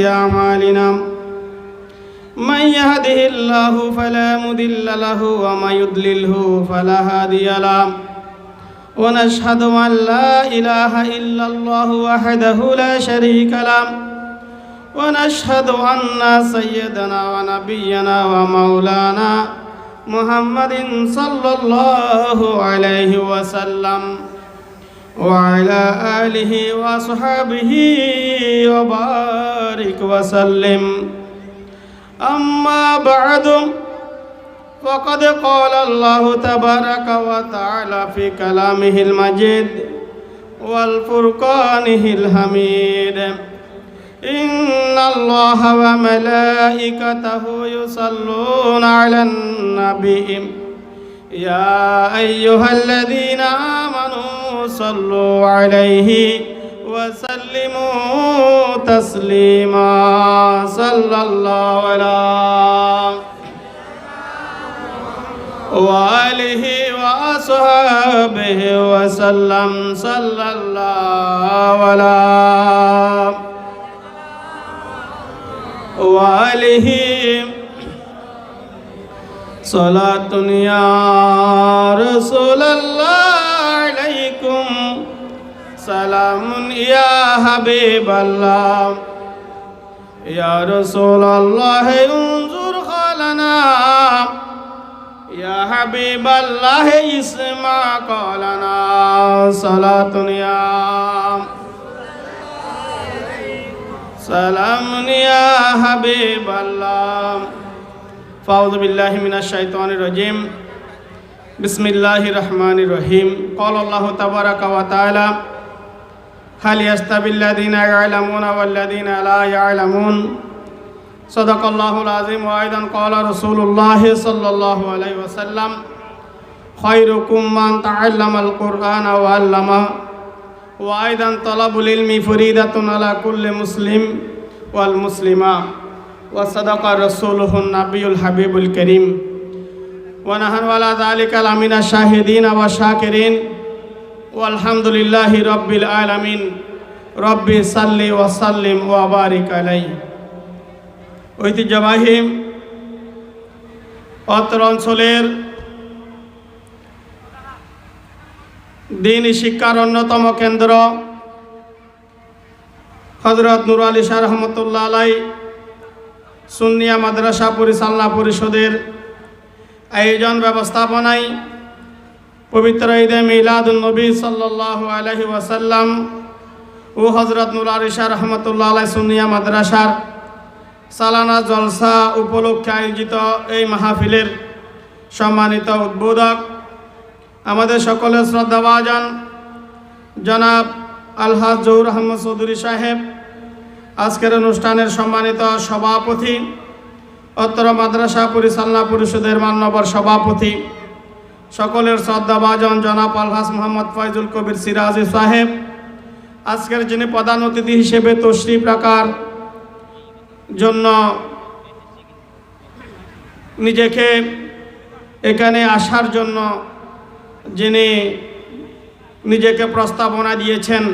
أعمالنا من يهده الله فلا مضل له ومن يضلله فلا هادي له ونشهد أن لا إله إلا الله وحده لا شريك له ونشهد أن سيدنا ونبينا ومولانا محمد صلى الله عليه وسلم وعلى آله وصحبه وبارك وسلم أما بعد فقد قال الله تبارك وتعالى في كلامه المجيد والفرقانه الحميد إن الله وملائكته يصلون على النبي يا أيها الذين آمنوا صلوا عليه وسلموا تسليما صلى الله على وآله وأصحابه وسلم صلى الله على وآله صلاة يا رسول الله عليكم سلام يا حبيب الله يا رسول الله انظر خالنا يا حبيب الله اسمع قولنا صلاة يا سلام يا حبيب الله فأعوذ بالله من الشيطان الرجيم بسم الله الرحمن الرحيم قال الله تبارك وتعالى هل يستوي الذين يعلمون والذين لا يعلمون صدق الله العظيم وأيضا قال رسول الله صلى الله عليه وسلم خيركم من تعلم القرآن وعلمه وأيضا طلب العلم فريضة على كل مسلم والمسلمة وصدق رسوله النبي الحبيب الكريم ونحن على ذلك لمن الشاهدين والشاكرين والحمد لله رب العالمين ربي صل وسلم وبارك عليه ঐতিহ্যবাহী অত্র অঞ্চলের দ্বীনি শিক্ষার অন্যতম কেন্দ্র হযরত নূর আলী শাহ রহমতুল্লাহ আলাইহি সুন্নিয়া মাদ্রাসা পরিচালনা পরিষদের আয়োজন ব্যবস্থাপনায় পবিত্র ঈদে মিলাদুন নবী সাল্লাল্লাহু আলাইহি ওয়াসাল্লাম ও হযরত নূর আলী শাহ রহমতুল্লাহ আলাইহি সুন্নিয়া মাদ্রাসার সালানা জলসা উপলক্ষে আয়োজিত এই মাহফিলের সম্মানিত উদ্বোধক আমাদের সকলের শ্রদ্ধাভাজন জনাব আলহাজ জহুর আহমদ চৌধুরী সাহেব, আজকের অনুষ্ঠানের সম্মানিত সভাপতি, অত্র মাদ্রাসা পরিচালনা পরিষদের মান্যবর সভাপতি, সকলের শ্রদ্ধাভাজন জনাব আলহাজ মোহাম্মদ ফয়জুল কবির সিরাজি সাহেব, আজকের যিনি প্রধান অতিথি হিসেবে তশরিফ রাখার জন্য নিজেকে এখানে আসার জন্য যিনি নিজেকে প্রস্তাবনা দিয়েছেন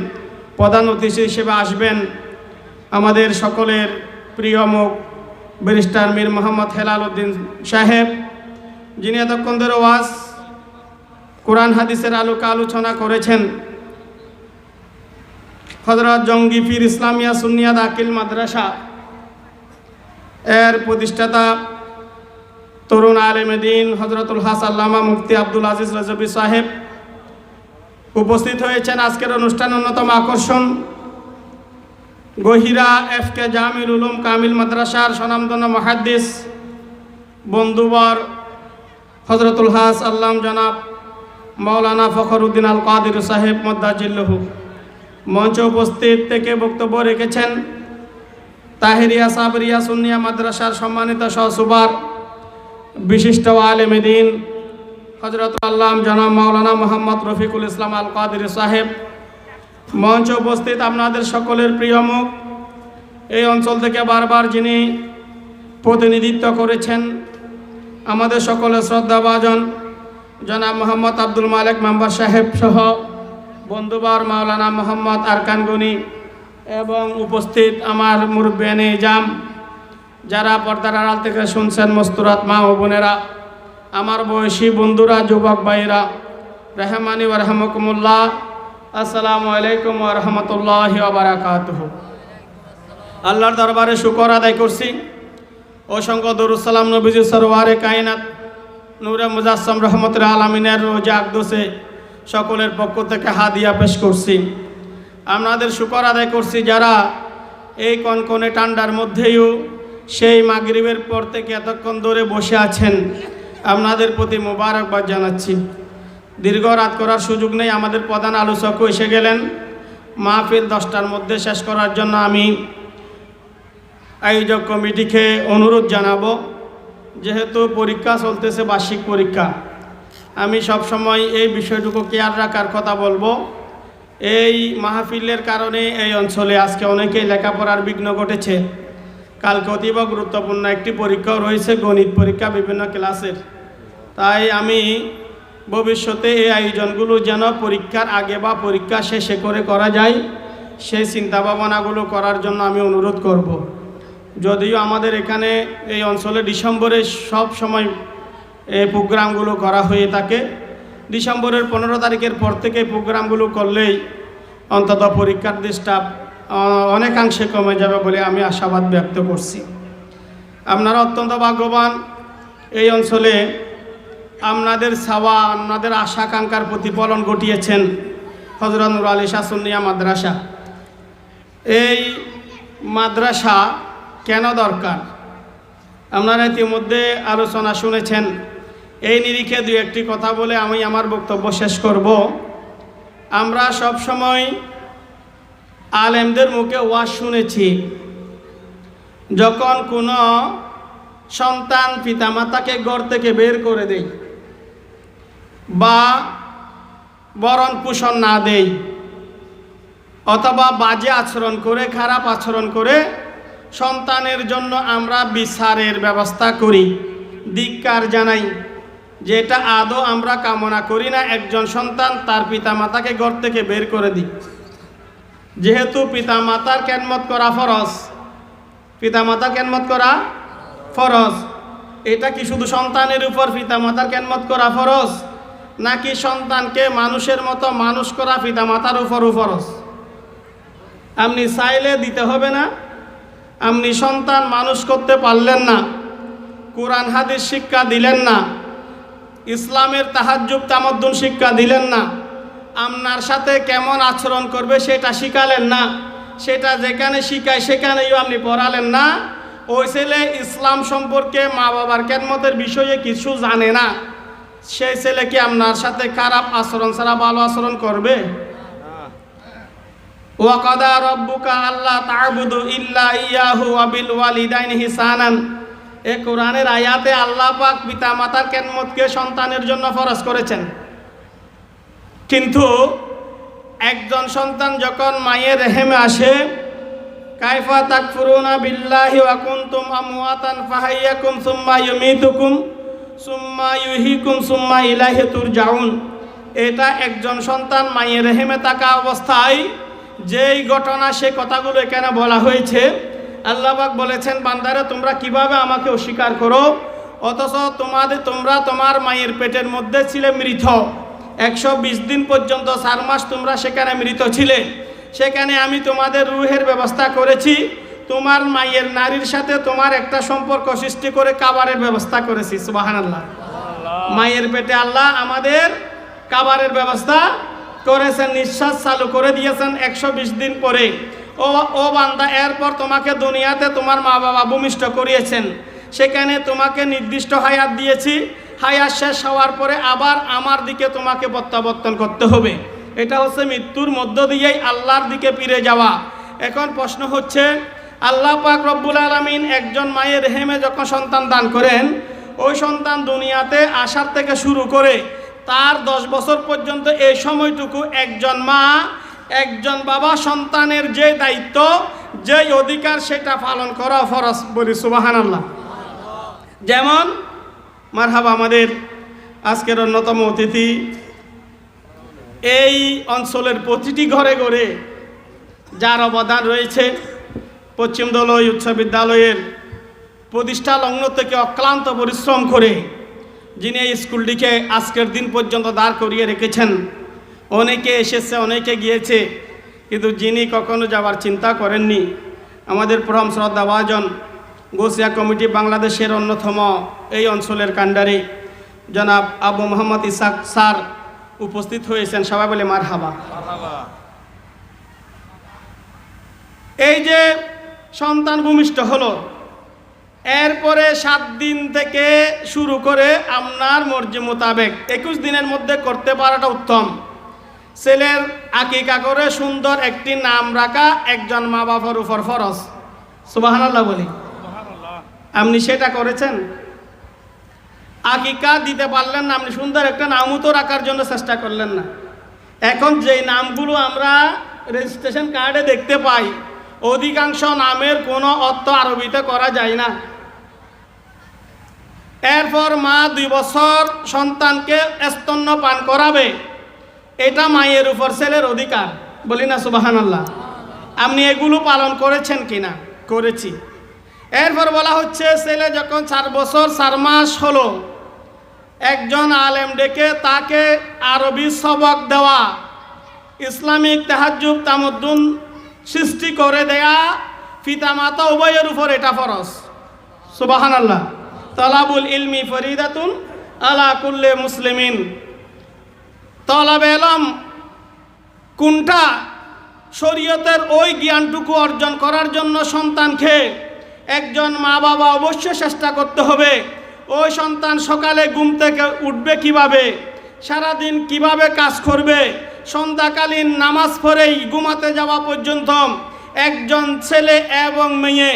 প্রধান অতিথি হিসেবে আসবেন, আমাদের সকলের প্রিয় মুখ ব্যারিস্টার মীর মোহাম্মদ হেলাল উদ্দিন সাহেব, যিনি এতক্ষণ ধরে ওয়াজ কোরআন হাদিসের আলোকে আলোচনা করেছেন। হযরত জঙ্গি পীর ইসলামিয়া সুন্নিয়া দাখিল মাদ্রাসা এর প্রতিষ্ঠাতা তরুণ আলেম দ্বীন হযরতুল হাস আল্লামা মুফতি আব্দুল আজিজ রাজবী সাহেব উপস্থিত হয়েছেন। আজকের অনুষ্ঠান অন্যতম আকর্ষণ গহিরা এফকে জামিল উলুম কামিল মাদ্রাসার স্বনামধন্য মুহাদ্দিস বন্ধুবর হযরতুল হাস আল্লাম জনাব মাওলানা ফখরউদ্দিন আল কাদির সাহেব মদ্দাজিল্লাহু মঞ্চে উপস্থিত থেকে বক্তব্য রেখেছেন তাহেরিয়া সাবরিয়া সুন্নিয়া মাদ্রাসার সম্মানিত সহসুবার বিশিষ্ট আলেম দ্বীন হযরত আল্লাম জনাব মাওলানা মোহাম্মদ রফিকুল ইসলাম আল কাদির সাহেব, মঞ্চে উপস্থিত আপনাদের সকলের প্রিয় মুখ, এই অঞ্চল থেকে বারবার যিনি প্রতিনিধিত্ব করেছেন আমাদের সকলের শ্রদ্ধাভাজন জনাব মোহাম্মদ আব্দুল মালিক মেম্বার সাহেব সহ বন্ধুবার মাওলানা মোহাম্মদ আরকান গনি এবং উপস্থিত আমার মুরব্বিয়ানে জাম, যারা পর্দার আড়াল থেকে শুনছেন, মস্তুরাত মা ও বোনেরা, আমার বয়সী বন্ধুরা, যুবক ভাইরা, রহমানি ওয়া রাহমাকুমুল্লাহ, আসসালামু আলাইকুম ওয়া রাহমাতুল্লাহি ওয়া বারাকাতুহু। আল্লাহর দরবারে শুকর আদায় করছি, অসংখ্য দরুদ সালাম নবীজি সরওয়ারে কায়নাত নূরে মুজাসসাম রহমতুল আলামিনের রোজা আকদোসে সকলের পক্ষ থেকে হাদিয়া পেশ করছি। আপনাদের শুকর আদায় করছি যারা এই কনকনে ঠান্ডার মধ্যেও সেই মাগরিবের পর থেকে এতক্ষণ ধরে বসে আছেন, আপনাদের প্রতি মোবারকবাদ জানাচ্ছি। দীর্ঘ রাত করার সুযোগ নেই, আমাদের প্রধান আলোচকও এসে গেলেন। মাহফিল 10টার মধ্যে শেষ করার জন্য আমি আয়োজক কমিটিকে অনুরোধ জানাবো, যেহেতু পরীক্ষা চলতেছে, বার্ষিক পরীক্ষা, আমি সবসময় এই বিষয়টুকু কেয়ার রাখার কথা বলবো। এই মাহফিলের কারণে এই অঞ্চলে আজকে অনেকেই লেখাপড়ার বিঘ্ন ঘটেছে। কালকে অতীব গুরুত্বপূর্ণ একটি পরীক্ষাও রয়েছে, গণিত পরীক্ষা বিভিন্ন ক্লাসের। তাই আমি ভবিষ্যতে এই আয়োজনগুলো যেন পরীক্ষার আগে বা পরীক্ষা শেষে করে করা যায়, সেই চিন্তা ভাবনাগুলো করার জন্য আমি অনুরোধ করব। যদিও আমাদের এখানে এই অঞ্চলে ডিসেম্বরে সব সময় এই প্রোগ্রামগুলো করা হয়ে থাকে, ডিসেম্বরের 15 তারিখের পর থেকে প্রোগ্রামগুলো করলেই অন্তত পরীক্ষার ডিস্টার্ব অনেকাংশে কমে যাবে বলে আমি আশাবাদ ব্যক্ত করছি। আপনারা অত্যন্ত ভাগ্যবান, এই অঞ্চলে আপনাদের চাওয়া, আপনাদের আশাকাঙ্ক্ষার প্রতিফলন ঘটিয়েছেন হযরত নূর আলী শাহ সুন্নিয়া মাদ্রাসা। এই মাদ্রাসা কেন দরকার আপনারা ইতিমধ্যে আলোচনা শুনেছেন। এই নিরিখে দুই একটি কথা বলে আমি আমার বক্তব্য শেষ করব। আমরা সব সময় আলেমদের মুখে ওয়াজ শুনেছি, যখন কোনো সন্তান পিতামাতাকে ঘর থেকে বের করে দেয় বা ভরণ পোষণ না দেয় অথবা বাজে আচরণ করে, খারাপ আচরণ করে, সন্তানের জন্য আমরা বিচারের ব্যবস্থা করি, ধিক্কার জানাই, যেটা আদৌ আমরা কামনা করি না একজন সন্তান তার পিতামাতাকে ঘর থেকে বের করে দিই। যেহেতু পিতামাতার খেদমত করা ফরজ, পিতামাতার খেদমত করা ফরজ, এটা কি শুধু সন্তানের উপর পিতামাতার খেদমত করা ফরজ, নাকি সন্তানকে মানুষের মতো মানুষ করা পিতামাতার উপরও ফরজ? আপনি চাইলে দিতে হবে না, আপনি সন্তান মানুষ করতে পারলেন না, কোরআন হাদিস শিক্ষা দিলেন না, ইসলামের তাহাজ্জুদ তামাদ্দুন শিক্ষা দিলেন না, আপনার সাথে কেমন আচরণ করবে সেটা শিখালেন না, সেটা যেখানে শিখায় সেখানেও আপনি পড়ালেন না, ওই ছেলে ইসলাম সম্পর্কে, মা বাবার খেদমতের বিষয়ে কিছু জানে না, সেই ছেলে কি আপনার সাথে খারাপ আচরণ ছাড়া ভালো আচরণ করবে? ওয়া কাদা রাব্বুকা আল্লা তা'বুদু ইল্লা ইয়াহু ওয়া বিল ওয়ালিদাইনি ইহসানান, এই কোরআনের আয়াতে আল্লাহ পাক পিতামাতার খেদমতকে সন্তানের জন্য ফরজ করেছেন। কিন্তু একজন সন্তান যখন মায়ের রেহেমে আসে, কাইফা তাকফুরুনা বিল্লাহি ওয়া কুনতুম আমওয়াতান ফাহাইয়াকুম সুম্মা ইউমীতুকুম সুম্মা ইউহয়িকুম সুম্মা ইলাইহি তুরজাউন, এটা একজন সন্তান মায়ের রেহেমে থাকা অবস্থায় যেই ঘটনা, সে কথাগুলো এখানে বলা হয়েছে। আল্লাহ পাক বলেছেন, বান্দারা তোমরা কিভাবে আমাকে অস্বীকার করো, অথচ তোমরা তোমার মায়ের পেটের মধ্যে ছিলে মৃত, 120 দিন পর্যন্ত 4 মাস তোমরা সেখানে মৃত ছিলে, সেখানে আমি তোমাদের রুহের ব্যবস্থা করেছি, তোমার মায়ের নারীর সাথে তোমার একটা সম্পর্ক সৃষ্টি করে কাবারের ব্যবস্থা করেছি। সুবহানাল্লাহ। মায়ের পেটে আল্লাহ আমাদের কাবারের ব্যবস্থা করেছেন, নিঃশ্বাস চালু করে দিয়েছেন 120 দিন পরে। ও বান্দা, এরপর তোমাকে দুনিয়াতে তোমার মা বাবা ভূমিষ্ঠ করিয়েছেন, সেখানে তোমাকে নির্দিষ্ট হায়াত দিয়েছি, হায়াত শেষ হওয়ার পরে আবার আমার দিকে তোমাকে প্রত্যাবর্তন করতে হবে। এটা হচ্ছে মৃত্যুর মধ্য দিয়েই আল্লাহর দিকে ফিরে যাওয়া। এখন প্রশ্ন হচ্ছে, আল্লাহ পাক রব্বুল আলামিন একজন মায়ের রেহেমে যখন সন্তান দান করেন, ওই সন্তান দুনিয়াতে আসার থেকে শুরু করে তার 10 বছর পর্যন্ত এই সময়টুকু একজন মা, একজন বাবা সন্তানের যে দায়িত্ব, যে অধিকার, সেটা পালন করা ফরজ। বলি সুবহানাল্লাহ। যেমন মারহাবা, আমাদের আজকের অন্যতম অতিথি, এই অঞ্চলের প্রতিটি ঘরে ঘরে যার অবদান রয়েছে পশ্চিম দলই উচ্চ বিদ্যালয়ের প্রতিষ্ঠা লগ্ন থেকে অক্লান্ত পরিশ্রম করে যিনি এই স্কুলটিকে আজকের দিন পর্যন্ত দাঁড় করিয়ে রেখেছেন। অনেকে এসেছে, অনেকে গিয়েছে, কিন্তু যিনি কখনো যাবার চিন্তা করেননি, আমাদের পরম শ্রদ্ধাভাজন গোসিয়া কমিটি বাংলাদেশের অন্যতম এই অঞ্চলের কাণ্ডারি জনাব আবু মোহাম্মদ ইসাক স্যার উপস্থিত হয়েছেন। সবাই বলে মারহাবা। এই যে সন্তান ভূমিষ্ঠ হলো, এরপরে 7 দিন থেকে শুরু করে আপনার মর্জি মোতাবেক 21 দিনের মধ্যে করতে পারাটা উত্তম। ছেলের আকিকা করে সুন্দর একটি নাম রাখা একজন মা বাবার উপর ফরজ। সুবহানাল্লাহ বলি। আপনি সেটা করেছেন? আকিকা দিতে পারলেন না, আপনি সুন্দর একটা নামও তো রাখার জন্য চেষ্টা করলেন না। এখন যেই নামগুলো আমরা রেজিস্ট্রেশন কার্ডে দেখতে পাই, অধিকাংশ নামের কোনো অর্থ আরবিতে করা যায় না। এরপর মা 2 বছর সন্তানকে স্তন্যপান করাবে, এটা মায়ের উপর ছেলের অধিকার। বলি না সুবহানাল্লাহ। আপনি এগুলো পালন করেছেন কিনা? করেছি। এরপর বলা হচ্ছে ছেলে যখন 4 বছর 4 মাস হলো, একজন আলেম ডেকে তাকে আরবি সবক দেওয়া, ইসলামিক তাহাজ্জুদ তামাদ্দুন সৃষ্টি করে দেয়া পিতামাতা উভয়ের উপর এটা ফরজ। সুবহানাল্লাহ। তলাবুল ইলমি ফরিদাতুন আলা কুল্লি মুসলিমিন। তলাবে ইলম কোনটা? শরীয়তের ওই জ্ঞানটুকু অর্জন করার জন্য সন্তানকে একজন মা বাবা অবশ্যই চেষ্টা করতে হবে। ওই সন্তান সকালে ঘুম থেকে উঠবে কিভাবে, সারাদিন কিভাবে কাজ করবে, সন্ধ্যাকালীন নামাজ পড়েই ঘুমাতে যাওয়া পর্যন্ত একজন ছেলে এবং মেয়ে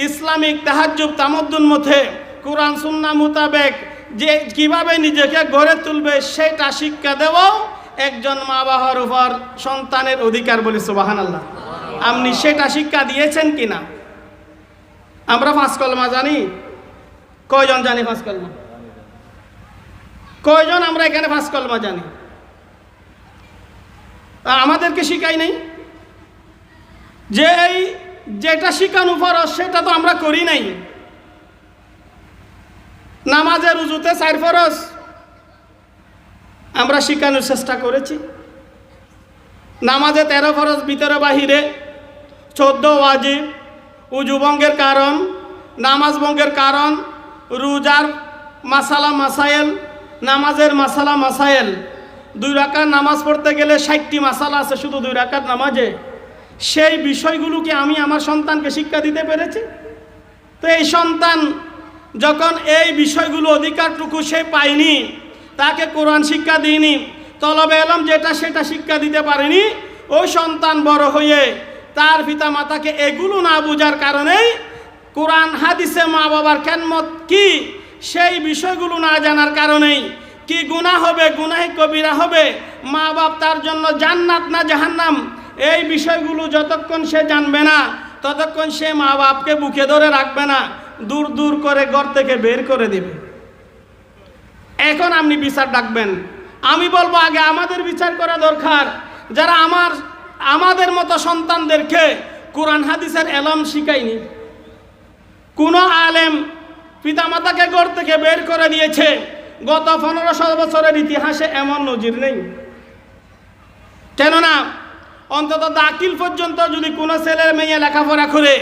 ইসলামিক তাহাজ্জুদ তামাদ্দুন মতে কোরআন সুন্নাহ মোতাবেক যে কিভাবে নিজেকে গড়ে তুলবে সেটা শিক্ষা দেওয়াও একজন মা বাবার উপর সন্তানের অধিকার। বলি সুবহানাল্লাহ। আপনি সেটা শিক্ষা দিয়েছেন কিনা? আমরা 5 কলমা জানি? কয়জন জানি 5 কলমা? কয়জন আমরা এখানে 5 কলমা জানি? আমাদেরকে শিখাই নাই। যে যেটা শিখানো ফরজ সেটা তো আমরা করি নাই। নামাজের উজুতে 4 ফরজ আমরা শিখানোর চেষ্টা করেছি। নামাজে 13 ফরজ ভিতরে বাহিরে, 14 ওয়াজিব, উজু ভঙ্গের কারণ, নামাজ ভঙ্গের কারণ, রোজার মাসালা মাসাইল, নামাজের মাসালা মাসাইল। 2 রাকাত নামাজ পড়তে গেলে 60টি মাসালা আছে শুধু 2 রাকাত নামাজে। সেই বিষয়গুলোকে আমি আমার সন্তানকে শিক্ষা দিতে পেরেছি। তো এই সন্তান যখন এই বিষয়গুলো অধিকারটুকু সে পায়নি, তাকে কোরআন শিক্ষা দিইনি, তলবে ইলম যেটা সেটা শিক্ষা দিতে পারেনি, ওই সন্তান বড় হয়ে তার পিতা মাতাকে এগুলো না বোঝার কারণেই কোরআন হাদিসে মা বাবার খেদমত কি সেই বিষয়গুলো না জানার কারণেই কি গুনাহ হবে, গুনাহে কবিরা হবে, মা বাপ তার জন্য জান্নাত না জাহান্নাম, এই বিষয়গুলো যতক্ষণ সে জানবে না ততক্ষণ সে মা বাপকে বুকে ধরে রাখবে না, দূর দূর করে ঘর থেকে বের করে দেবে। এখন আপনি বিচার ডাকবেন, আমি বলবো আগে আমাদের বিচার করা দরকার। যারা আমাদের মতো সন্তানদেরকে কোরআন হাদিসের এলম শিখায়নি, কোন আলেম পিতামাতাকে ঘর থেকে বের করে দিয়েছে, গত 1500 বছরের ইতিহাসে এমন নজির নেই। কেননা অন্তত দাখিল পর্যন্ত যদি কোনো ছেলে মেয়ে লেখাপড়া করে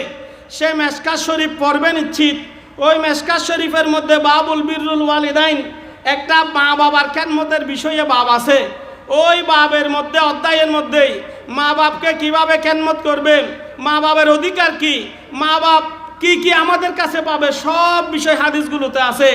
সে মেশকাত শরীফ পড়বে নিশ্চিত। ওই মেশকাত শরীফের মধ্যে বাবুল বিররুল ওয়ালিদাইন একটা মা বাবার খেদমতের বিষয়ে বাব আছে। ওই বাবের মধ্যে অধ্যায়ের মধ্যেই মা বাপকে কিভাবে খেদমত করবে, মা বাবার অধিকার কি, মা বাপ কি কি আমাদের কাছে পাবে, সব বিষয় হাদিসগুলোতে আছে।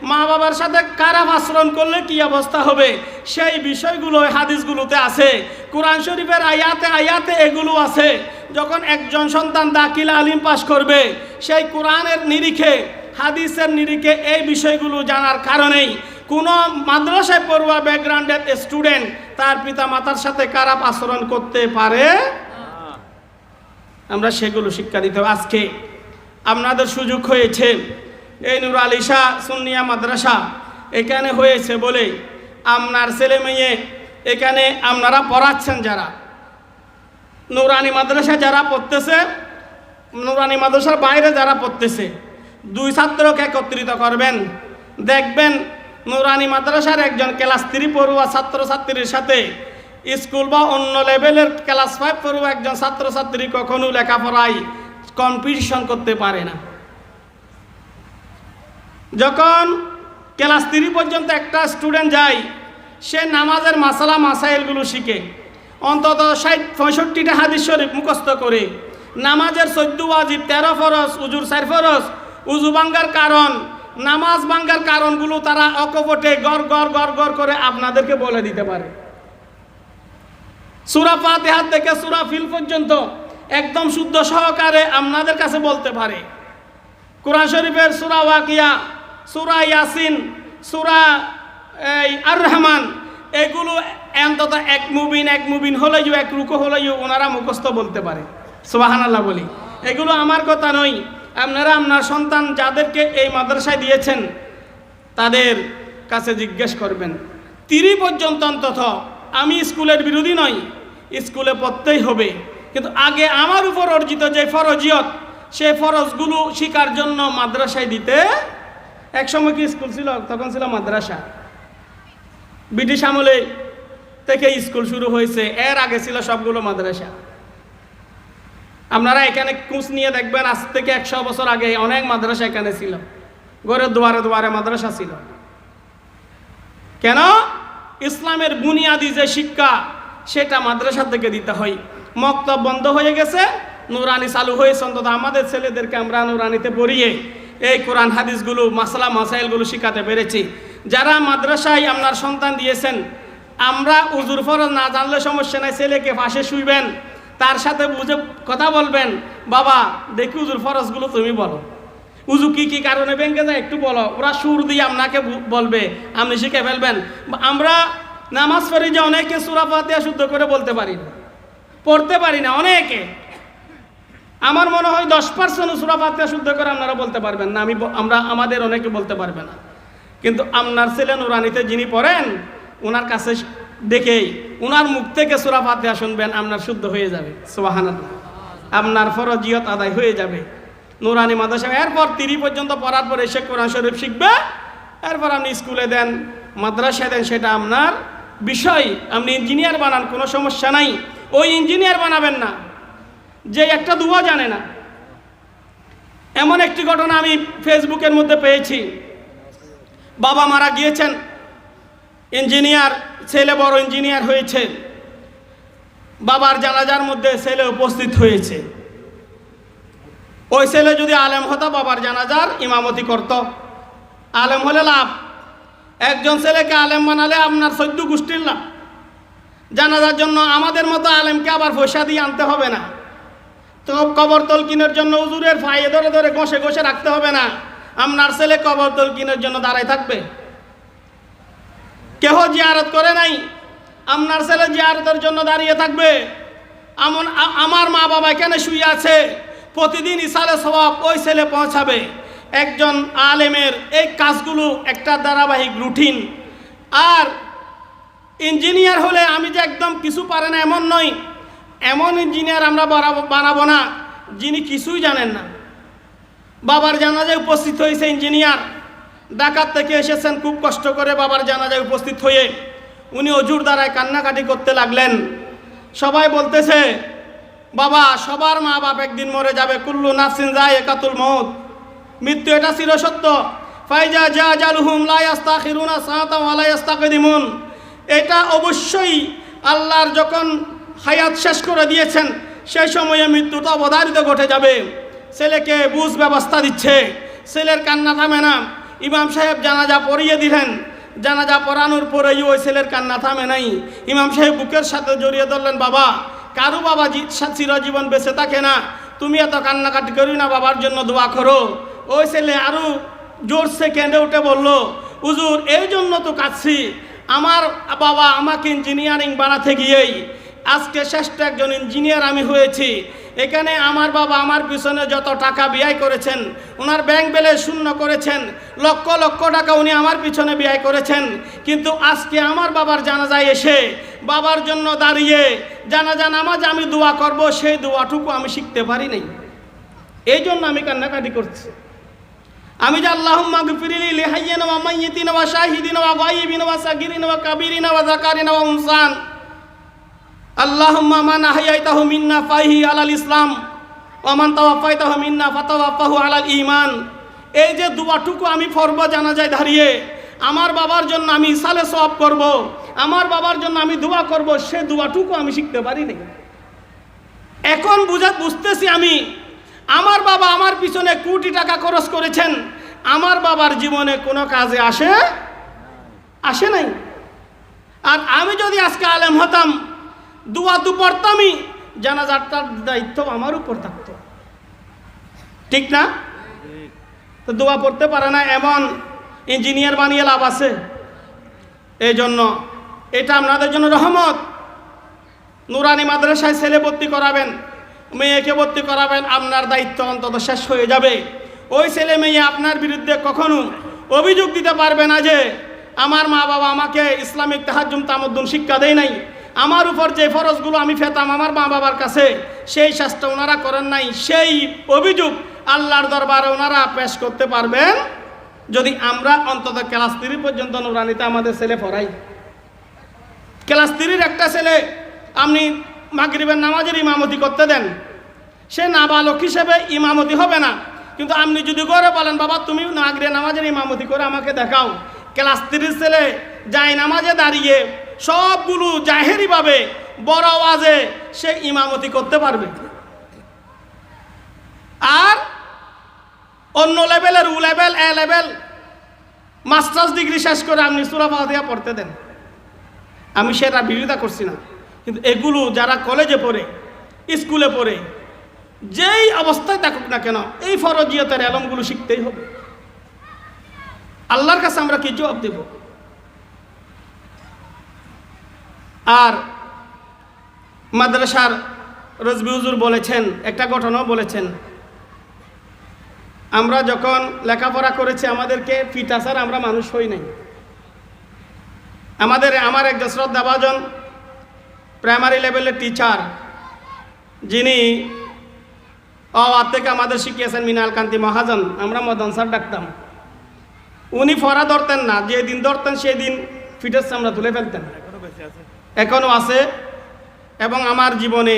মা বাবার সাথে খারাপ আচরণ করলে কি অবস্থা হবে সেই বিষয়গুলো হাদিসগুলোতে আছে। কোরআন শরীফের আয়াতে আয়াতে এগুলো আছে। যখন একজন সন্তান দাখিল আলিম পাশ করবে, সেই কোরআনের নিরিখে হাদিসের নিরিখে এই বিষয়গুলো জানার কারণেই কোনো মাদ্রাসায় পড়ুয়া ব্যাকগ্রাউন্ডের স্টুডেন্ট তার পিতা মাতার সাথে খারাপ আচরণ করতে পারে। আমরা সেগুলো শিক্ষা দিতে হবে। আজকে আপনাদের সুযোগ হয়েছে এই নূর আলী শাহ সুন্নিয়া মাদ্রাসা এখানে হয়েছে বলে আপনার ছেলে মেয়ে এখানে আপনারা পড়াচ্ছেন, যারা নুরানি মাদ্রাসায় যারা পড়তেছে, নুরানি মাদ্রাসার বাইরে যারা পড়তেছে, দুই ছাত্রকে একত্রিত করবেন, দেখবেন নুরানি মাদ্রাসার একজন ক্লাস 3 পড়ুয়া ছাত্রছাত্রীর সাথে স্কুল বা অন্য লেভেলের ক্লাস 5 পড়ুয়া একজন ছাত্রছাত্রী কখনো লেখাপড়ায় কম্পিটিশন করতে পারে না। যখন ক্লাস 3 পর্যন্ত একটা স্টুডেন্ট যায়, সে নামাজের মাসালা মাসাইলগুলো শিখে, অন্তত 60-65টা হাদিস শরীফ মুখস্থ করে, নামাজের 14 ওয়াজিব, 13 ফরজ, উজুর 4 ফরজ, উজু ভাঙ্গার কারণ, নামাজ ভাঙ্গার কারণগুলো তারা অকপটে গড় গড় গড় গড় করে আপনাদেরকে বলে দিতে পারে। সূরা ফাতিহা থেকে সূরা ফিল পর্যন্ত একদম শুদ্ধ সহকারে আপনাদের কাছে বলতে পারে। কোরআন শরীফের সূরা ওয়াকিয়া, সূরা ইয়াসিন, সূরা আর রহমান, এগুলো অন্তত এক মুবিন হলেও, এক রুকু হলেও ওনারা মুখস্থ বলতে পারে। সুবহানাল্লাহ বলি। এগুলো আমার কথা নয়, আপনারা আপনার সন্তান যাদেরকে এই মাদ্রাসায় দিয়েছেন তাদের কাছে জিজ্ঞেস করবেন। 3 পর্যন্ত অন্তত, আমি স্কুলের বিরোধী নই, স্কুলে পড়তেই হবে, কিন্তু আগে আমার উপর অর্জিত যে ফরজিয়ত, সেই ফরজগুলো শিকার জন্য মাদ্রাসায় দিতে। একসময় কি স্কুল ছিল? তখন ছিল মাদ্রাসা। ব্রিটিশ আমলে থেকে স্কুল শুরু হয়েছে, এর আগে ছিল সবগুলো মাদ্রাসা। আপনারা এখানে খোঁজ নিয়ে দেখবেন, আজ থেকে 100 বছর আগে অনেক মাদ্রাসা এখানে ছিল, ঘরের দুয়ারে দুয়ারে মাদ্রাসা ছিল। কেন? ইসলামের বুনিয়াদি যে শিক্ষা সেটা মাদ্রাসা থেকে দিতে হয়। মক্তব বন্ধ হয়ে গেছে, নুরানি চালু হয়েছে। অন্তত আমাদের ছেলেদেরকে আমরা নুরানিতে পড়িয়ে এই কোরআন হাদিসগুলো, মাসালা মাসাইলগুলো শিখাতে পেরেছি। যারা মাদ্রাসায় আপনার সন্তান দিয়েছেন, আমরা উজুর ফরজ না জানলে সমস্যা নাই, ছেলেকে পাশে শুইবেন, তার সাথে বুঝে কথা বলবেন, বাবা দেখি উজুর ফরজগুলো তুমি বলো, উজু কি কি কারণে ভেঙে যায় একটু বলো। ওরা সুর দিয়ে আপনাকে বলবে, আপনি শিখে ফেলবেন। আমরা নামাজ পড়ি যে অনেকে সূরা ফাতিহা শুদ্ধ করে বলতে পারি না, পড়তে পারি না অনেকে। আমার মনে হয় 10% সূরা ফাতিহা শুদ্ধ করে আপনারা বলতে পারবেন না, আমাদের অনেকে বলতে পারবে না। কিন্তু আপনার ছেলে নুরানিতে যিনি পড়েন, ওনার কাছে দেখেই ওনার মুখ থেকে সূরা ফাতিহা শুনবেন, আপনার শুদ্ধ হয়ে যাবে। সুবহানাল্লাহ, আপনার ফরজিয়ত আদায় হয়ে যাবে নুরানি মাদ্রাসা। এরপর 3 পর্যন্ত পড়ার পর এসে কোরআন শরীফ শিখবে, এরপর আপনি স্কুলে দেন, মাদ্রাসায় দেন, সেটা আপনার বিষয়। আপনি ইঞ্জিনিয়ার বানান, কোনো সমস্যা নাই। ওই ইঞ্জিনিয়ার বানাবেন না যে একটা দুয়া জানে না। এমন একটি ঘটনা আমি ফেসবুকের মধ্যে পেয়েছি। বাবা মারা গিয়েছেন, ইঞ্জিনিয়ার, ছেলে বড় ইঞ্জিনিয়ার হয়েছে। বাবার জানাজার মধ্যে ছেলে উপস্থিত হয়েছে। ওই ছেলে যদি আলেম হতো, বাবার জানাজার ইমামতি করত। আলেম হলে লাভ, একজন ছেলেকে আলেম বানালে আপনার 14 গোষ্ঠীর লাভ। জানাজার জন্য আমাদের মতো আলেমকে আবার পয়সা দিয়ে আনতে হবে না, তো কবর তলকিনের জন্য হুজুরের ফায়ে ধরে ধরে ঘষে ঘষে রাখতে হবে না। আপনার ছেলে কবর তলকিনের জন্য দাঁড়ায় থাকবে, কেহ জিয়ারত করে নাই, আপনার ছেলে জিয়ারতের জন্য দাঁড়িয়ে থাকবে। আমার মা বাবা এখানে শুয়ে আছে, প্রতিদিন ইসালে সওয়াব ওই ছেলে পৌঁছাবে। একজন আলেমের এই কাজগুলো একটা ধারাবাহিক রুটিন। আর ইঞ্জিনিয়ার হলে আমি যে একদম কিছু পারে না এমন নয়, এমন ইঞ্জিনিয়ার আমরা বানাবো না যিনি কিছুই জানেন না। বাবার জানাজায় উপস্থিত হয়েছে ইঞ্জিনিয়ার, ঢাকা থেকে এসেছেন খুব কষ্ট করে, বাবার জানাজায় উপস্থিত হয়ে উনি অজুর দ্বারায় কান্নাকাটি করতে লাগলেন। সবাই বলতেছে, বাবা সবার মা বাপ একদিন মরে যাবে, কুল্লু নাফসিন যায়িকাতুল মউত, মৃত্যু এটা চিরসত্য। ফাইজা জাজালুহুম লা ইস্তাখিরুনা সাআতান ওয়া লা ইস্তাকদিমুন, এটা অবশ্যই আল্লাহর যখন হায়াত শেষ করে দিয়েছেন সেই সময়ে মৃত্যুটা অবধারিত ঘটে যাবে। ছেলেকে বুঝ ব্যবস্থা দিচ্ছে, ছেলের কান্না থামে না। ইমাম সাহেব জানাজা পড়িয়ে দিলেন, জানাজা পড়ানোর পরেই ওই ছেলের কান্না থামে নাই। ইমাম সাহেব বুকের সাথে জড়িয়ে ধরলেন, বাবা কারো বাবা চিরজীবন বেঁচে থাকে না, তুমি এত কান্নাকাটি করি না, বাবার জন্য দোয়া করো। ওই ছেলে আরো জোরসে কেঁদে উঠে বলল, হুজুর এই জন্য তো কাঁদছি, আমার বাবা আমাকে ইঞ্জিনিয়ারিং বানাতে গিয়েই আজকে শ্রেষ্ঠ একজন ইঞ্জিনিয়ার আমি হয়েছি। এখানে আমার বাবা আমার পিছনে যত টাকা ব্যয় করেছেন, ওনার ব্যাংক ব্যালেন্স শূন্য করেছেন, লক্ষ লক্ষ টাকা উনি আমার পিছনে ব্যয় করেছেন, কিন্তু আজকে আমার বাবার জানাজায় এসে বাবার জন্য দাঁড়িয়ে জানাজা নামাজ আমি দোয়া করব, সেই দোয়াটুকু আমি শিখতে পারি নাই। এই জন্য আমি কান্নাকাটি করছি। আমি যে আল্লাহুম্মা গফিরলি লিহাইয়িনা ওয়া মাইয়িতিনা ওয়া শাহিদিনা ওয়া গায়িবিনা ওয়া সাগিরিনা ওয়া কাবীরিনা ওয়া যাকারিনা ওয়া উনসান, আল্লাহুম্মা মান আহয়াইতাহু মিন্না ফাহি আলাল ইসলাম ওয়া মান তাওয়াফাইতাহু মিন্না ফাতাওয়াফাহু আলাল ঈমান। এই যে দোয়াটুকু আমি পড়ব জানাজায় দাঁড়িয়ে, আমার বাবার জন্য আমি ইসালে সওয়াব করব, আমার বাবার জন্য আমি দোয়া করব, সে দোয়াটুকু আমি শিখতে পারি নাই। এখন বুঝতেছি আমি, আমার বাবা আমার পিছনে কোটি টাকা খরচ করেছেন, আমার বাবার জীবনে কোনো কাজে আসে নাই। আর আমি যদি আজকে আলেম হতাম, দোয়া তো পড়তামই, জানাজাটার দায়িত্ব আমার উপর থাকতো, ঠিক না? তো দোয়া পড়তে পারে না এমন ইঞ্জিনিয়ার বানিয়ে লাভ আছে? এই জন্য এটা আপনাদের জন্য রহমত। নুরানি মাদ্রাসায় ছেলে ভর্তি করাবেন, মেয়েকে ভর্তি করাবেন, আপনার দায়িত্ব অন্তত শেষ হয়ে যাবে। ওই ছেলে মেয়ে আপনার বিরুদ্ধে কখনো অভিযোগ দিতে পারবে না যে আমার মা বাবা আমাকে ইসলামিক তাহাজ্জুম তামাদ্দুন শিক্ষা দেয় নাই, আমার উপর যে ফরজগুলো আমি পেতাম আমার মা বাবার কাছে, সেই শাস্তি ওনারা করেন নাই। সেই অভিযোগ আল্লাহর দরবারে ওনারা পেশ করতে পারবেন যদি আমরা অন্তত ক্লাস 3 পর্যন্ত নুরানিতে আমাদের ছেলে পড়াই। ক্লাস 3 একটা ছেলে আপনি মাগরিবের নামাজের ইমামতি করতে দেন, সে নাবালক হিসেবে ইমামতি হবে না। কিন্তু আপনি যদি করে বলেন বাবা তুমি মাগরিবের নামাজের ইমামতি করে আমাকে দেখাও, ক্লাস 3 ছেলে যায় নামাজে দাঁড়িয়ে সবগুলো জাহেরিভাবে বড় আওয়াজে সে ইমামতি করতে পারবে। আর অন্য লেভেলের O level A level masters degree শেষ করে আপনি সূরা ফাতিহা পড়তে দেন, আমি সেটা বিরোধিতা করছি না। কিন্তু এগুলো যারা কলেজে পড়ে, স্কুলে পড়ে, যেই অবস্থায় থাকুক না কেন, এই ফরজিয়তের এলমগুলো শিখতেই হবে। আল্লাহর কাছে আমরা কি জবাব দেব? আর মাদ্রাসার রজবি হুজুর বলেছেন, একটা ঘটনাও বলেছেন, আমরা যখন লেখাপড়া করেছি আমাদেরকে পিটা ছাড়া আমরা মানুষ হই নাই। আমার একজন শ্রদ্ধাভাজন প্রাইমারি লেভেলের টিচার, যিনি থেকে আমাদের শিখিয়েছেন মিনাল কান্তি মহাজন, আমরা মদন স্যার ডাকতাম। উনি ফরা ধরতেন না, যে দিন ধরতেন সেই দিন ফিটের চামড়া তুলে ফেলতেন, এখনও আছে। এবং আমার জীবনে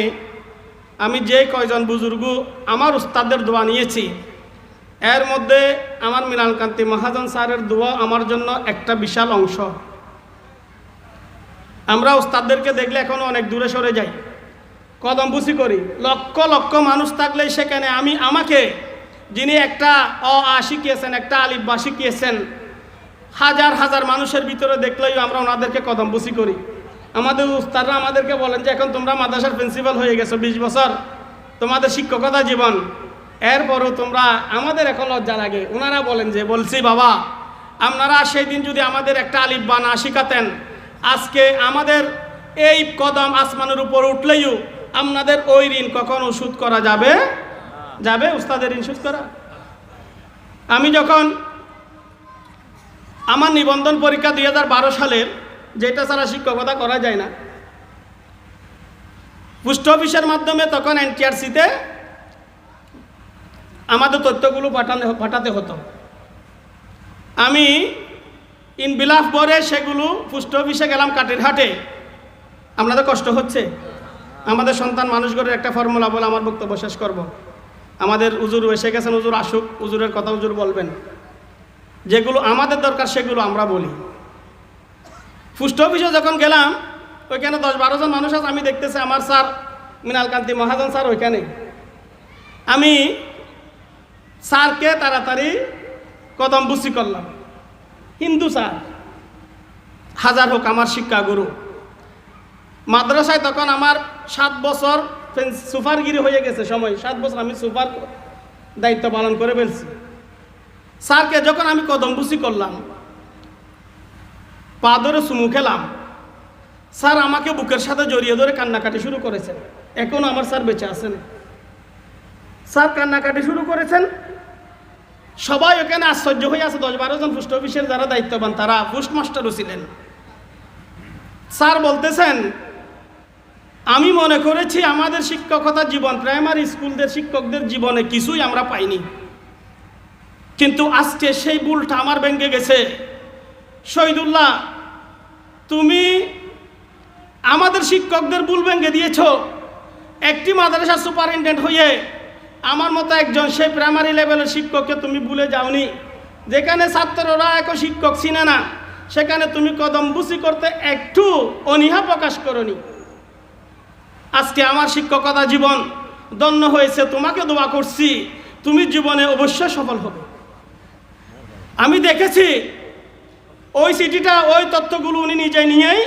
আমি যে কয়জন বুজুর্গ আমার উস্তাদের দোয়া নিয়েছি, এর মধ্যে আমার মিনাল কান্তি মহাজন স্যারের দোয়া আমার জন্য একটা বিশাল অংশ। আমরা উস্তাদদেরকে দেখলে এখনো অনেক দূরে সরে যাই, কদম বুসি করি। লক্ষ লক্ষ মানুষ থাকলে সেখানে আমাকে যিনি একটা অ শিখিয়েছেন, একটা আলিফ বা শিখিয়েছেন, হাজার হাজার মানুষের ভিতরে দেখলেই আমরা ওনাদেরকে কদম বুসি করি। আমাদের উস্তাদরা আমাদেরকে বলেন যে এখন তোমরা মাদ্রাসার প্রিন্সিপাল হয়ে গেছো, 20 বছর তোমাদের শিক্ষকতা জীবন, এরপরও তোমরা, আমাদের এখন লজ্জা লাগে। ওনারা বলেন যে বলছি বাবা আপনারা সেই দিন যদি আমাদের একটা আলিফ বা না শিখাতেন, আজকে আমাদের এই কদম আসমানের উপর উঠলেও আপনাদের ওই ঋণ কখনো শোধ করা যাবে উস্তাদের ঋণ শোধ করা? আমি যখন আমার নিবন্ধন পরীক্ষা 2012 সালের, যেটা ছাড়া শিক্ষকতা করা যায় না, পোস্ট অফিসের মাধ্যমে তখন এনটিআরসিতে আমাদের তথ্যগুলো পাঠাতে হতো। আমি ইনবিলাফ করে সেগুলো পোস্ট অফিসে গেলাম কাটিরহাটে। আপনাদের কষ্ট হচ্ছে, আমাদের সন্তান মানুষ করে একটা ফর্মুলা বলে আমার বক্তব্য শেষ করব। আমাদের হুজুর এসে গেছেন, হুজুর আসুক, হুজুরের কথা হুজুর বলবেন। যেগুলো আমাদের দরকার সেগুলো আমরা বলি। পোস্ট অফিসে যখন গেলাম, ওইখানে 10-12 জন মানুষ আছে, আমি দেখতেছি আমার স্যার মিনাল কান্তি মহাজন স্যার ওইখানে। আমি স্যারকে তাড়াতাড়ি কদম বুসি করলাম। হিন্দু স্যার, হাজার হোক আমার শিক্ষা গুরু। মাদ্রাসায় তখন আমার 7 বছর সুপারগিরি হয়ে গেছে সময়, 7 বছর আমি সুপার দায়িত্ব পালন করে ফেলছি। স্যারকে যখন আমি কদম বুসি করলাম, পা ধরে চুমু খেলাম, স্যার আমাকে বুকের সাথে জড়িয়ে ধরে কান্নাকাটি শুরু করেছেন। এখনো আমার স্যার বেঁচে আছেন। স্যার কান্নাকাটি শুরু করেছেন, সবাই ওখানে আশ্চর্য হয়ে আছে। 10-12 জন পোস্ট অফিসের যারা দায়িত্ববান, তারা পোস্টমাস্টারও ছিলেন। স্যার বলতেছেন আমি মনে করেছি আমাদের শিক্ষকতা জীবন, প্রাইমারি স্কুলদের শিক্ষকদের জীবনে কিছুই আমরা পাইনি, কিন্তু আজকে সেই ভুলটা আমার ভেঙে গেছে। শহীদুল্লাহ, তুমি আমাদের শিক্ষকদের ভুল ভেঙে দিয়েছ। একটি মাদ্রাসা সুপারিনটেন্ডেন্ট হয়ে আমার মতো একজন সেই প্রাইমারি লেভেলের শিক্ষককে তুমি ভুলে যাওনি। যেখানে ছাত্ররা এক শিক্ষক চিনে না, সেখানে তুমি কদমবুসি করতে একটু অনীহা প্রকাশ করনি। আজকে আমার শিক্ষকতা জীবন ধন্য হয়েছে, তোমাকে দোয়া করছি, তুমি জীবনে অবশ্যই সফল হবে। আমি দেখেছি ওই চিঠিটা, ওই তথ্যগুলো উনি নিজে নিয়েই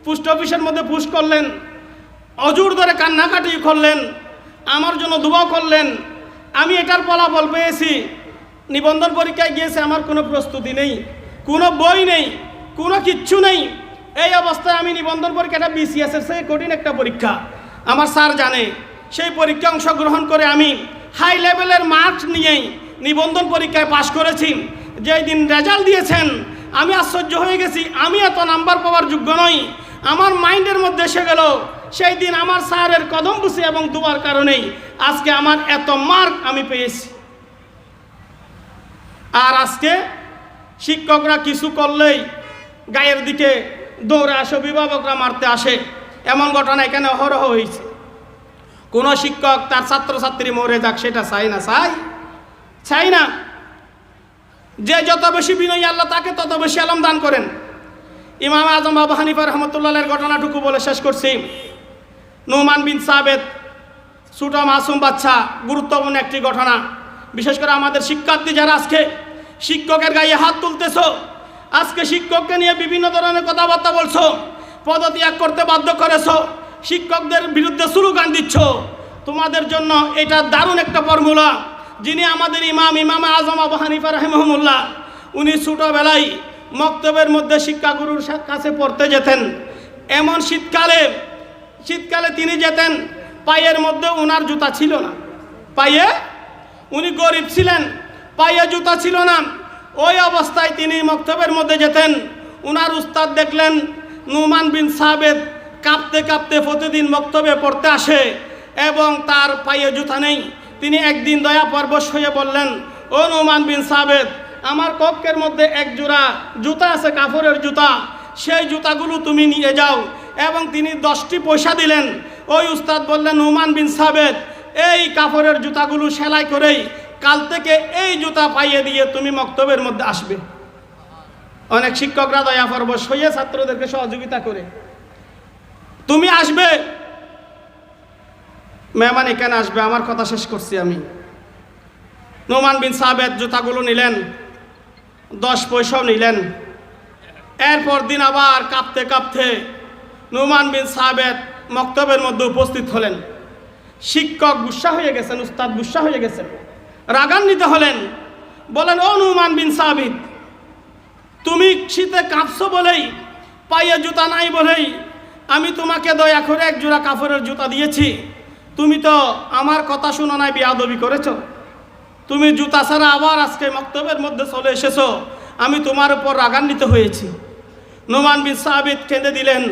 পোস্ট অফিসের মধ্যে পুশ করলেন, অজুর ধরে কান্নাকাটি করলেন, আমার জন্য দোয়া করলেন। আমি এটার ফলাফল পেয়েছি। নিবন্ধন পরীক্ষায় গিয়েছে, আমার কোনো প্রস্তুতি নেই, কোনো বই নেই, কোনো কিচ্ছু নেই। এই অবস্থায় আমি নিবন্ধন পরীক্ষাটা বিসিএসের চেয়ে কঠিন একটা পরীক্ষা, আমার স্যার জানে। সেই পরীক্ষায় অংশগ্রহণ করে আমি হাই লেভেলের মার্কস নিয়েই নিবন্ধন পরীক্ষায় পাশ করেছি। যেই দিন রেজাল্ট দিয়েছেন আমি আশ্চর্য হয়ে গেছি, আমি এত নাম্বার পাওয়ার যোগ্য নই। আমার মাইন্ডের মধ্যে এসে গেল সেই দিন আমার স্যারের কদমবুসি এবং দোয়ার কারণেই আজকে আমার এত মার্ক আমি পেয়েছি। আর আজকে শিক্ষকরা কিছু করলেই গায়ের দিকে দৌড়ে আসে, অভিভাবকরা মারতে আসে, এমন ঘটনা এখানে অহরহ হয়েছে। কোনো শিক্ষক তার ছাত্রছাত্রী মরে যাক সেটা চাই না, চাই না। যে যত বেশি বিনয়ী আল্লাহ তাকে তত বেশি আলম দান করেন। ইমাম আজম আবু হানিফা রহমতুল্লাহের ঘটনাটুকু বলে শেষ করছি। নুমান বিন সাবেত, ছোট মাসুম বাচ্চা, গুরুত্বপূর্ণ একটি ঘটনা। বিশেষ করে আমাদের শিক্ষার্থী যারা আজকে শিক্ষকের গায়ে হাত তুলতেছ, আজকে শিক্ষককে নিয়ে বিভিন্ন ধরনের কথাবার্তা বলছো, পদত্যাগ করতে বাধ্য করেছো, শিক্ষকদের বিরুদ্ধে স্লোগান দিচ্ছ, তোমাদের জন্য এটা দারুণ একটা ফর্মুলা। যিনি আমাদের ইমাম আজম আবু হানিফা রাহিমাহুল্লাহ, উনি ছোটবেলায় মক্তবের মধ্যে শিক্ষাগুরুর কাছে পড়তে যেতেন। এমন শীতকালে তিনি যেতেন, পায়ের মধ্যে ওনার জুতা ছিল না, পায়ে, উনি গরিব ছিলেন, পায়ে জুতা ছিল না। ওই অবস্থায় তিনি মক্তবের মধ্যে যেতেন। ওনার উস্তাদ দেখলেন নুমান বিন সাবেত কাঁপতে কাঁপতে প্রতিদিন মক্তবে পড়তে আসে এবং তার পায়ে জুতা নেই। তিনি একদিন দয়া পরবশ হয়ে বললেন, ও নুমান বিন সাবেত, আমার কক্ষের মধ্যে এক জোড়া জুতা আছে, কাপড়ের জুতা, সেই জুতাগুলো তুমি নিয়ে যাও। এবং তিনি 10টি পয়সা দিলেন। ওই উস্তাদ বললেন, নুমান বিন সাবেত, এই কাপড়ের জুতাগুলো সেলাই করেই কাল থেকে এই জুতা পাইয়ে দিয়ে তুমি মক্তবের মধ্যে আসবে। অনেক শিক্ষকরা দয়া পরবশ হয়ে ছাত্রদেরকে সহযোগিতা করে, তুমি আসবে, মেহমান এখানে আসবে। আমার কথা শেষ করছি আমি। নুমান বিন সাবেত জুতাগুলো নিলেন, 10 পয়সাও নিলেন। এরপর দিন আবার কাঁপতে কাঁপতে নুমান বিন সাবেত মক্তবের মধ্যে উপস্থিত হলেন। শিক্ষক গুসা হয়ে গেছেন, উস্তাদ গুসা হয়ে গেছেন, রাগান্বিত হলেন। বলেন, ও নুমান বিন সাবিত, তুমি শীতে কাঁপছো বলেই, পায়ে জুতা নাই বলেই আমি তোমাকে দয়া করে এক জোড়া কাপড়ের জুতা দিয়েছি। তুমি তো আমার কথা শুনো নাই, বেয়াদবি করেছো। তুমি জুতা ছাড়া আবার আজকে মক্তবের মধ্যে চলে এসেছো, আমি তোমার উপর রাগান্বিত হয়েছি। নুমান বিন সাবিত কেঁদে দিলেন,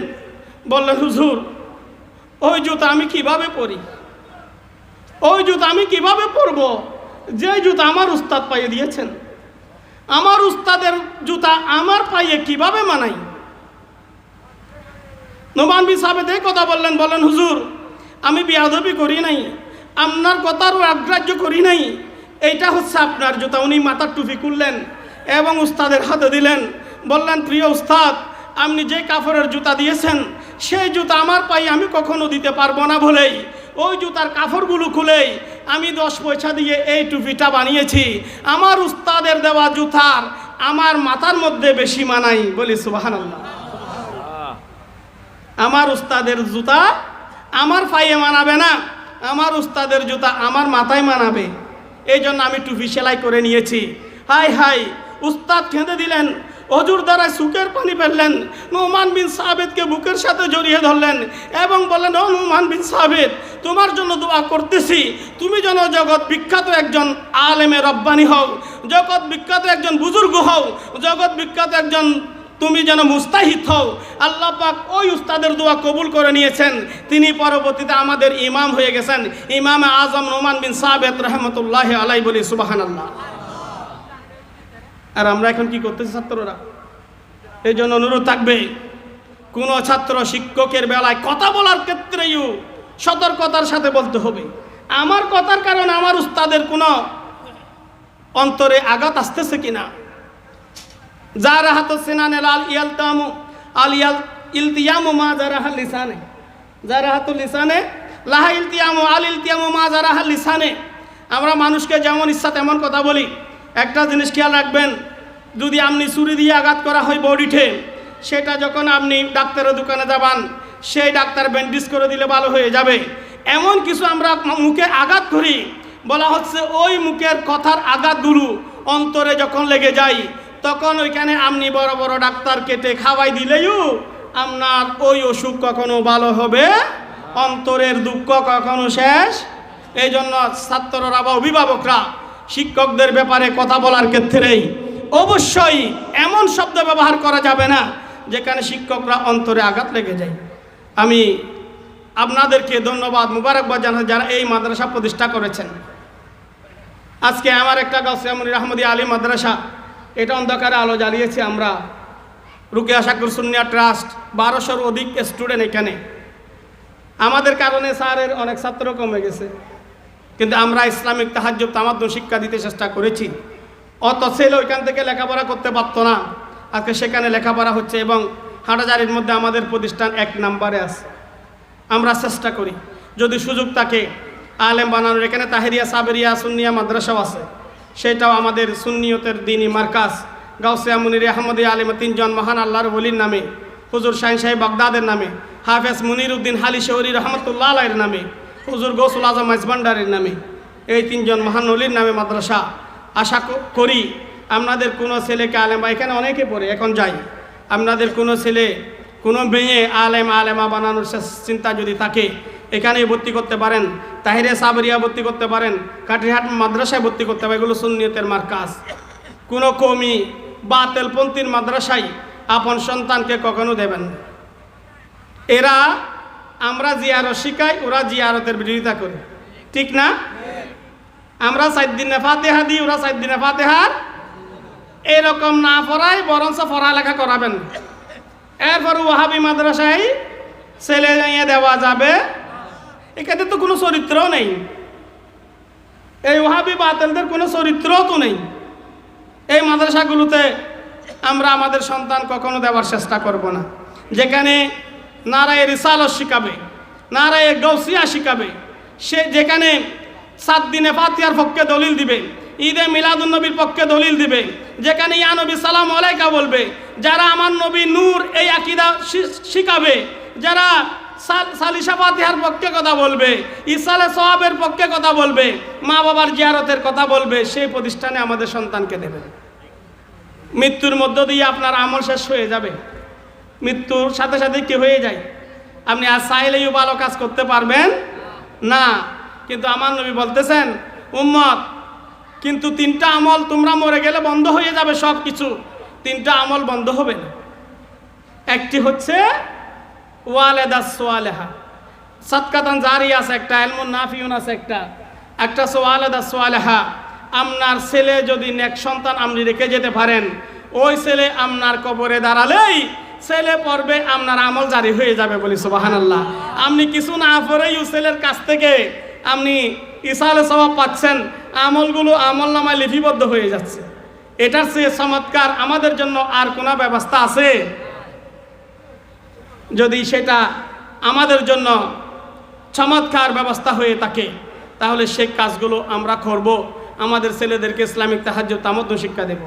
বললেন, হুজুর, ওই জুতা আমি কিভাবে পরি, ওই জুতা আমি কিভাবে পরবো, যে জুতা আমার উস্তাদ পাইয়ে দিয়েছেন, আমার উস্তাদের জুতা আমার পাইয়ে কিভাবে মানাই। নুমান বিন সাবেত এই কথা বললেন, বলেন, হুজুর, আমি বেয়াদবি করি নাই, আপনার কথারও অগ্রাহ্য করি নাই, এইটা হচ্ছে আপনার জুতা। উনি মাথার টুপি খুললেন এবং উস্তাদের হাতে দিলেন, বললেন, প্রিয় উস্তাদ, আপনি যে কাপড়ের জুতা দিয়েছেন সেই জুতা আমার পায়ে আমি কখনো দিতে পারবো না বলেই ওই জুতার কাপড়গুলো খুলেই আমি 10 পয়সা দিয়ে এই টুপিটা বানিয়েছি। আমার উস্তাদের দেওয়া জুতার আমার মাথার মধ্যে বেশি মানাই। বলি সুবহানাল্লাহ। আমার উস্তাদের জুতা আমার পায়ে মানাবে না, আমার উস্তাদের জুতা আমার মাথায় মানাবে, এই জন্য আমি টুপি সেলাই করে নিয়েছি। হাই হাই, উস্তাদ কেঁদে দিলেন, অজুর দ্বারায় সুখের পানি ফেললেন, নুমান বিন সাবেতকে বুকের সাথে জড়িয়ে ধরলেন এবং বললেন, ও নুমান বিন সাবেত, তোমার জন্য দোয়া করতেছি, তুমি যেন জগৎ বিখ্যাত একজন আলেমে রব্বানি হও, জগৎ বিখ্যাত একজন বুজুর্গ হও, জগৎ বিখ্যাত একজন তুমি যেন মুস্তাহিদ হও। আল্লাহ পাক ওই উস্তাদের দোয়া কবুল করে নিয়েছেন, তিনি পরবর্তীতে আমাদের ইমাম হয়ে গেছেন, ইমাম আজম নোমান বিন সাবিত রহমতুল্লাহ আলাই, বলি সুবহানাল্লাহ। আর আমরা এখন কি করতেছি ছাত্ররা? এই জন্য অনুরোধ থাকবে, কোনো ছাত্র শিক্ষকের বেলায় কথা বলার ক্ষেত্রেও সতর্কতার সাথে বলতে হবে। আমার কথার কারণে আমার উস্তাদের কোনো অন্তরে আঘাত আসতেছে কিনা। জারাহাত সিনানে আল ইয়ালতামু আল ইলতিয়ামু মা জারাহাল লিসানে, জারাহাতুল লিসানে লাহা ইলতিয়ামু আল ইলতিয়ামু মা জারাহাল লিসানে। আমরা মানুষকে যেমন ইচ্ছা তেমন কথা বলি। একটা জিনিস খেয়াল রাখবেন, যদি আপনি ছুরি দিয়ে আঘাত করা হয় বডিতে, সেটা যখন আপনি ডাক্তারের দোকানে যাবেন, সেই ডাক্তার ব্যান্ডেজ করে দিলে ভালো হয়ে যাবে। এমন কিছু আমরা মুখে আঘাত করি, বলা হচ্ছে ওই মুখের কথার আঘাতগুলো অন্তরে যখন লেগে যায়, তখন ওইখানে আপনি বড় বড় ডাক্তার কেটে খাওয়াই দিলেও আপনার ওই অসুখ কখনো ভালো হবে, অন্তরের দুঃখ কখনো শেষ। এই জন্য ছাত্ররা বা অভিভাবকরা শিক্ষকদের ব্যাপারে কথা বলার ক্ষেত্রেই অবশ্যই এমন শব্দ ব্যবহার করা যাবে না যেখানে শিক্ষকরা অন্তরে আঘাত লেগে যায়। আমি আপনাদেরকে ধন্যবাদ, মুবারকবাদ জানাই যারা এই মাদ্রাসা প্রতিষ্ঠা করেছেন। আজকে আমার একটা গাউসিয়া মুনির আহমদী আলী মাদ্রাসা, এটা অন্ধকারে আলো জ্বালিয়েছি আমরা। রুকিয়া শাকুর সুন্নিয়া ট্রাস্ট, 1200-র অধিক স্টুডেন্ট এখানে। আমাদের কারণে স্যারের অনেক ছাত্র কমে গেছে, কিন্তু আমরা ইসলামিক তাহাজ্জুদ তামাদ্দুন শিক্ষা দিতে চেষ্টা করেছি। অত ছেলে ওইখান থেকে লেখাপড়া করতে পারতো না, আজকে সেখানে লেখাপড়া হচ্ছে এবং হাটাজারির মধ্যে আমাদের প্রতিষ্ঠান 1 নম্বরে আছে। আমরা চেষ্টা করি যদি সুযোগ থাকে আলেম বানানোর। এখানে তাহেরিয়া সাবেরিয়া সুন্নিয়া মাদ্রাসাও আছে, সেটাও আমাদের সুন্নিয়তের দ্বীনি মার্কাজ। গাউসিয়া মুনির আহমদী আলিম 3 জন মহান আল্লাহর ওলির নামে, হুজুর শাহিন সাহেব বাগদাদের নামে, হাফেজ মুনির উদ্দিন হালি শহরি রহমতুল্লাহ আলাইয়ের নামে, হুজুর গৌসুল আজম মাইজভান্ডারের নামে, এই 3 জন মহান ওলির নামে মাদ্রাসা। আশা করি আপনাদের কোনো ছেলেকে আলেম, বা এখানে অনেকে পড়ে এখন যাই, আপনাদের কোনো ছেলে কোনো মেয়ে আলেম আলেমা বানানোর চিন্তা যদি থাকে, এখানেই ভর্তি করতে পারেন। তাহিরিয়া সাবেরিয়া ভর্তি করতে পারেন, কাঠিরহাট মাদ্রাসায় ভর্তি করতে পারেন। এগুলো সুন্নিয়তের মার্কাজ। কোনো কওমি বাতিলপন্থীর মাদ্রাসায় আপন সন্তানকে কখনো দেবেন না। এরা আমরা জিয়ারত শিখাই, ওরা জিয়ারতের বিরোধিতা করে, ঠিক না? আমরা 4 দিনে ফাতিহা দিই, ওরা 4 দিনে ফাতিহার এরকম না পড়াই, বরঞ্চ পড়ালেখা করাবেন। এরপর ওয়াহাবি মাদ্রাসায় ছেলে নিয়ে দেওয়া যাবে, এখানে তো কোনো চরিত্রও নেই। এই ওয়াহাবি বাতিলদের কোনো চরিত্রও তো নেই। এই মাদ্রাসাগুলোতে আমরা আমাদের সন্তান কখনো দেওয়ার চেষ্টা করব না। যেখানে নারায়ে রিসালাত শিখাবে, নারায়ে গাউসিয়া শিখাবে, সে যেখানে 7 দিনে ফাতিহার পক্ষে দলিল দিবে, ঈদে মিলাদুন নবীর পক্ষে দলিল দিবে, যেখানে ইয়া নবী সালাম আলাইকা বলবে, যারা আমার নবী নূর এই আকীদা শিখাবে, যারা সালিসা ফাতিহার পক্ষে কথা বলবে, ইসালে সওয়াবের পক্ষে কথা বলবে, মা বাবার জিয়ারতের কথা বলবে, সেই প্রতিষ্ঠানে আমাদের সন্তানকে দেবেন। মৃত্যুর মধ্য দিয়ে আপনার আমল শেষ হয়ে যাবে। মৃত্যুর সাথে সাথে কি হয়ে যায়? আপনি আর চাইলেও ভালো কাজ করতে পারবেন না। কিন্তু আমার নবী বলতেছেন, উম্মত কিন্তু 3টা আমল তোমরা মরে গেলে বন্ধ হয়ে যাবে সব কিছু। 3টা আমল বন্ধ হবে না। একটি হচ্ছে ওয়ালিদাস সালেহা, সাদকাতান জারিয়া আছে একটা, ইলমুন নাফিউন আছে একটা আছে ওয়ালিদাস সালেহা। আপনার ছেলে যদি নেক সন্তান আপনি রেখে যেতে পারেন, ওই ছেলে আপনার কবরে দাঁড়ালেই ছেলে পড়বে, আপনার আমল জারি হয়ে যাবে, বলি সুবহানাল্লাহ। আপনি কিছু না পড়েই ছেলের কাছ থেকে আপনি ইসালে সওয়াব পাচ্ছেন, আমলগুলো আমল নামায় লিপিবদ্ধ হয়ে যাচ্ছে। এটার চেয়ে চমৎকার আমাদের জন্য আর কোনো ব্যবস্থা আছে? যদি সেটা আমাদের জন্য চমৎকার ব্যবস্থা হয়ে থাকে, তাহলে সেই কাজগুলো আমরা করব। আমাদের ছেলেদেরকে ইসলামিক তাহাজ্জুদ তামাদ্দুন শিক্ষা দেব।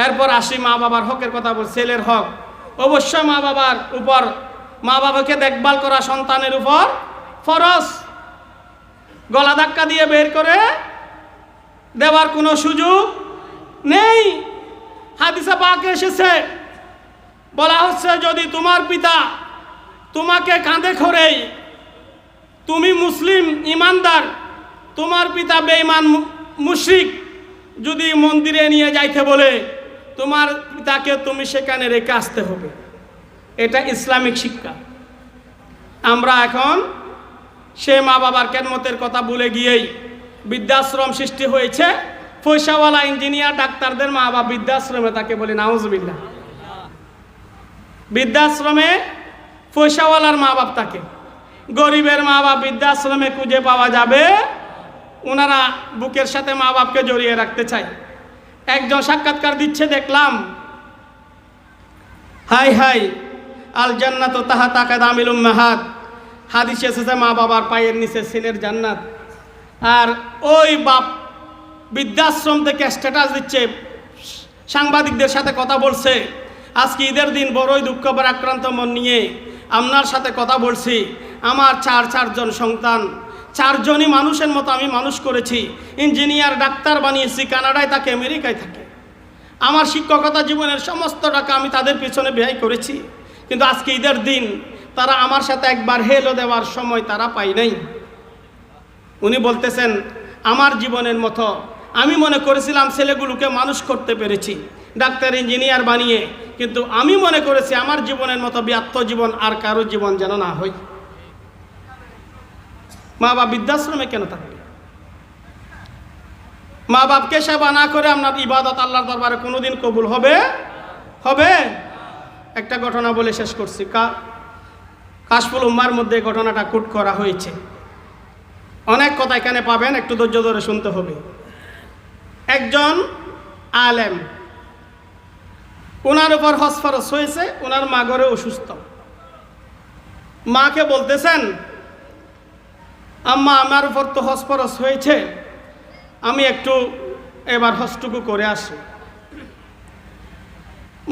এরপর আসি মা বাবার হকের কথা বল। ছেলের হক অবশ্যই মা বাবার উপর, মা বাবাকে দেখভাল করা সন্তানের উপর ফরজ। গলা ধাক্কা দিয়ে বের করে দেওয়ার কোনো সুযোগ নেই। হাদিসে পাকে এসেছে, বলা হচ্ছে যদি তোমার পিতা তোমাকে কাঁধে খড়েই, তুমি মুসলিম ইমানদার, তোমার পিতা বেঈমান মুশরিক যদি মন্দিরে নিয়ে যাইতে বলে, তোমার পিতাকে তুমি সেখানে রেখে আসতে হবে। এটা ইসলামিক শিক্ষা। আমরা এখন সে মা বাবার খেদমতের কথা ভুলে গিয়েই বৃদ্ধাশ্রম সৃষ্টি হয়েছে। পয়সাওয়ালা ইঞ্জিনিয়ার ডাক্তারদের মা বাবা বৃদ্ধাশ্রমে, তাকে বলি নাউজুবিল্লাহ। বৃদ্ধাশ্রমে পয়সাওয়ালার মা বাপ থাকে, গরিবের মা বাপ বৃদ্ধাশ্রমে খুঁজে পাওয়া যাবে। ওনারা বুকের সাথে মা বাপকে জড়িয়ে রাখতে চায়। একজন সাক্ষাৎকার দিচ্ছে, দেখলাম, হাই হাই আল জান্নাতু তাহতা আকদামিল উম্মাহাত, হাদিসে এসেছে মা বাবার পায়ের নিচে ছেলের জান্নাত। আর ওই বাপ বৃদ্ধাশ্রম থেকে স্ট্যাটাস দিচ্ছে, সাংবাদিকদের সাথে কথা বলছে, আজকে ঈদের দিন বড়ই দুঃখ ভারাক্রান্ত মন নিয়ে আপনার সাথে কথা বলছি। আমার চারজন সন্তান, চারজনই মানুষের মতো আমি মানুষ করেছি, ইঞ্জিনিয়ার ডাক্তার বানিয়েছি, কানাডায় থাকে, আমেরিকায় থাকে। আমার শিক্ষকতা জীবনের সমস্ত টাকা আমি তাদের পিছনে ব্যয় করেছি, কিন্তু আজকে ঈদের দিন তারা আমার সাথে একবার হেলো দেওয়ার সময় তারা পাই নাই। উনি বলতেছেন, আমার জীবনের মতো আমি মনে করেছিলাম ছেলেগুলোকে মানুষ করতে পেরেছি ডাক্তার ইঞ্জিনিয়ার বানিয়ে, কিন্তু আমি মনে করেছি আমার জীবনের মতো ব্যর্থ জীবন আর কারো জীবন যেন না হয়। মা বাপ বৃদ্ধাশ্রমে কেন থাকবে? মা বাপকে সেবা না করে আপনার ইবাদত আল্লাহর দরবারে কোনোদিন কবুল হবে? একটা ঘটনা বলে শেষ করছি। কাশফুল উম্মার মধ্যে ঘটনাটা কোট করা হয়েছে। অনেক কথা এখানে পাবেন, একটু ধৈর্য ধরে শুনতে হবে। একজন আলেম, ওনার উপর হসফরস হয়েছে, ওনার মা ঘরে অসুস্থ। মাকে বলতেছেন, আম্মা আমার উপর তো হসফরস হয়েছে, আমি একটু এবার হজটুকু করে আসি।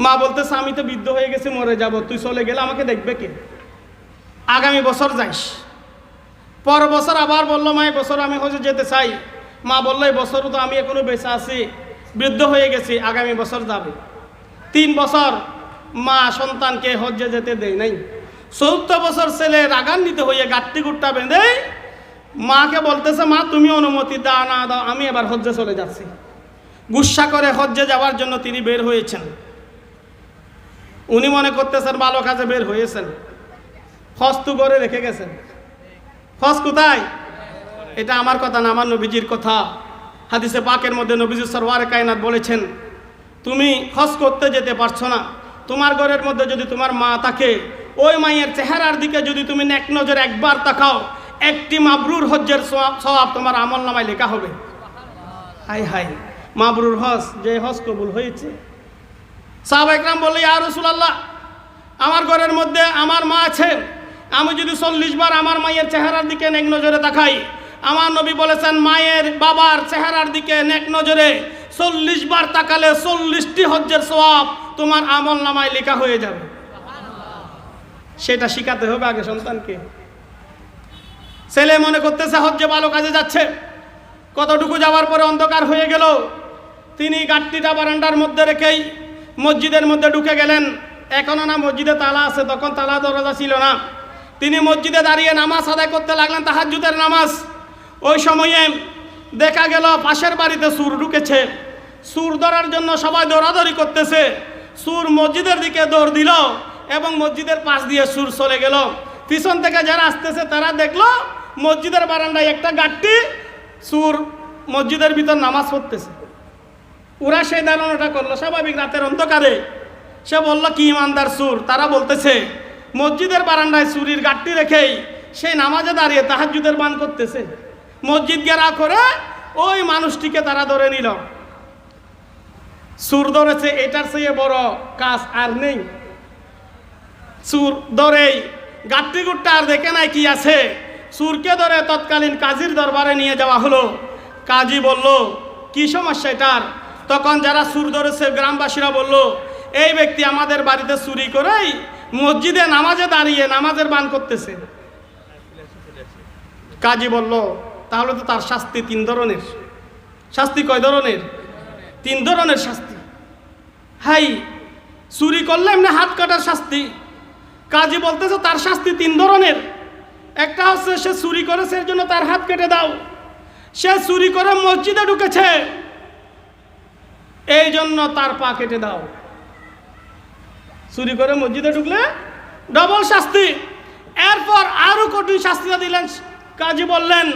মা বলতেছে, আমি তো বৃদ্ধ হয়ে গেছি, মরে যাব, তুই চলে গেলে আমাকে দেখবে কে? আগামী বছর যাইস। পর বছর আবার বললো, মা এই বছর আমি হজে যেতে চাই। মা বললো, এই বছরও তো আমি এখনো বেঁচে আছি, বৃদ্ধ হয়ে গেছি, আগামী বছর যাবে। 3 বছর মা সন্তানকে হজ্জে যেতে দেয় নাই। 14 বছর ছেলে রাগান্বিত হয়ে গাট্টি গুট্টা বেঁধে মাকে বলতেছে, মা তুমি অনুমতি দাও না দাও, আমি এবার হজ্জে চলে যাচ্ছি। গুসা করে হজ্জে যাওয়ার জন্য তিনি বের হয়েছেন। উনি মনে করতেছেন ভালো কাজে বের হয়েছেন, হজ তো করে রেখে গেছেন। হজ কোথায়? এটা আমার কথা না, আমার নবীজির কথা। হাদিসে পাকের মধ্যে নবীজি সরওয়ারে কায়নাত বলেছেন, তুমি হজ করতে যেতে পারছো না, তোমার ঘরের মধ্যে যদি তোমার মা থাকে, ওই মায়ের চেহারার দিকে যদি তুমি নেক নজর একবার তাকাও, একটি মাবরুর হজ্জের সওয়াব তোমার আমল নামায় লেখা হবে। হাই হাই, মাবরুর হজ, যে হজ কবুল হয়েছে। সাহাবা ইকরাম বললে, ইয়া রাসূলুল্লাহ, আমার ঘরের মধ্যে আমার মা আছে, আমি যদি 40 বার আমার মায়ের চেহারার দিকে নেক নজরে তাকাই, আমার নবী বলেছেন মায়ের বাবার চেহারার দিকে নেক নজরে 40 বার তাকালে 40টি হজ্জের সওয়াব তোমার আমল নামায় লেখা হয়ে যাবে। সেটা শিখাতে হবে আগে সন্তানকে। ছেলে মনে করতেছে হজ্জে ভালো কাজে যাচ্ছে, কতটুকু যাওয়ার পরে অন্ধকার হয়ে গেল। তিনি গাট্টিটা বারান্দার মধ্যে রেখেই মসজিদের মধ্যে ঢুকে গেলেন। এখনো না মসজিদে তালা আছে, তখন তালা দরজা ছিল না। তিনি মসজিদে দাঁড়িয়ে নামাজ আদায় করতে লাগলেন, তাহাজ্জুদের নামাজ। ওই সময়ে দেখা গেল পাশের বাড়িতে চোর ঢুকেছে। চোর ধরার জন্য সবাই দৌড়াদৌড়ি করতেছে। চোর মসজিদের দিকে দৌড় দিল এবং মসজিদের পাশ দিয়ে চোর চলে গেল। পিছন থেকে যারা আসতেছে তারা দেখলো মসজিদের বারান্দায় একটা গাট্টি, চোর মসজিদের ভিতর নামাজ পড়তেছে। ওরা সেই ধারণাটা করলো, স্বাভাবিক রাতের অন্ধকারে। সে বলল, কি ইমানদার চোর। তারা বলতেছে, মসজিদের বারান্দায় চুরির গাট্টি রেখেই সেই নামাজে দাঁড়িয়ে তাহাজ্জুদের বান করতেছে। মসজিদ ঘেরা করে ওই মানুষটিকে তারা ধরে নিল। চোর ধরেছে, এটার চেয়ে বড় কাজ আর নেই। চোর ধরেই গাট্টি গুট্টা আর দেখে নাই কি আছে। চোরকে ধরে তৎকালীন কাজীর দরবারে নিয়ে যাওয়া হলো। কাজী বলল, কি সমস্যা এটার? তখন যারা চোর ধরেছে গ্রামবাসীরা বলল, এই ব্যক্তি আমাদের বাড়িতে চুরি করেই মসজিদে নামাজে দাঁড়িয়ে নামাজের বান করতেছে। কাজী বলল, তাহলে তো তার শাস্তি 3 ধরনের। শাস্তি কয় ধরনের? 3 ধরনের শাস্তি। হাই, চুরি করলে এমনি হাত কাটার শাস্তি। কাজী বলতেছে তার শাস্তি 3 ধরনের। একটা হচ্ছে সে চুরি করেছে, এর জন্য তার হাত কেটে দাও। সে চুরি করে মসজিদে ঢুকেছে, এই জন্য তার পা কেটে দাও। চুরি করে মসজিদে ঢুকলে ডবল শাস্তি। এরপর আরো কঠিন শাস্তিটা দিলেন। কাজী বললেন,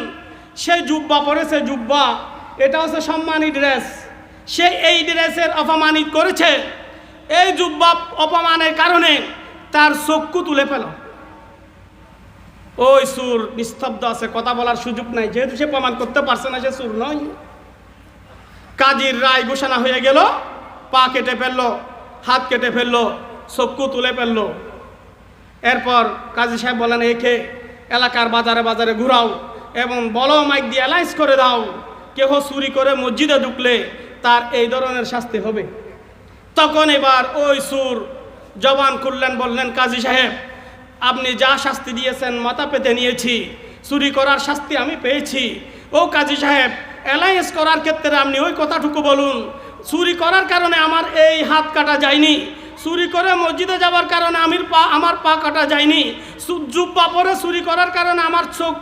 সে জুব্বা পরেছে, জুব্বা এটা হচ্ছে সম্মানী ড্রেস, সে এই ড্রেসের অপমানিত করেছে, এই জুব্বা অপমানের কারণে তার চক্ষু তুলে ফেল। ওই সুর নিস্তব্ধ আছে, কথা বলার সুযোগ নাই, যেহেতু সে প্রমাণ করতে পারছে না সে সুর নয়। কাজীর রায় ঘোষণা হয়ে গেল, পা কেটে ফেললো, হাত কেটে ফেললো, চক্ষু তুলে ফেললো। এরপর কাজী সাহেব বলেন, একে এলাকার বাজারে বাজারে ঘুরাও এবং বলো মাইক দিয়ে অ্যালাউন্স করে দাও, কেহ চুরি করে মসজিদে ঢুকলে তার এই ধরনের শাস্তি হবে। তখন এবার ওই সুর জবান খুললেন, বললেন, কাজী সাহেব আপনি যা শাস্তি দিয়েছেন মাথা পেতে নিয়েছি, চুরি করার শাস্তি আমি পেয়েছি। ও কাজী সাহেব, অ্যালায়েন্স করার ক্ষেত্রে আপনি ওই কথাটুকু বলুন, চুরি করার কারণে আমার এই হাত কাটা যায়নি, চুরি করে মসজিদে যাওয়ার কারণে আমার পা কাটা যায়নি, জুব্বা পরে চুরি করার কারণে আমার চোখ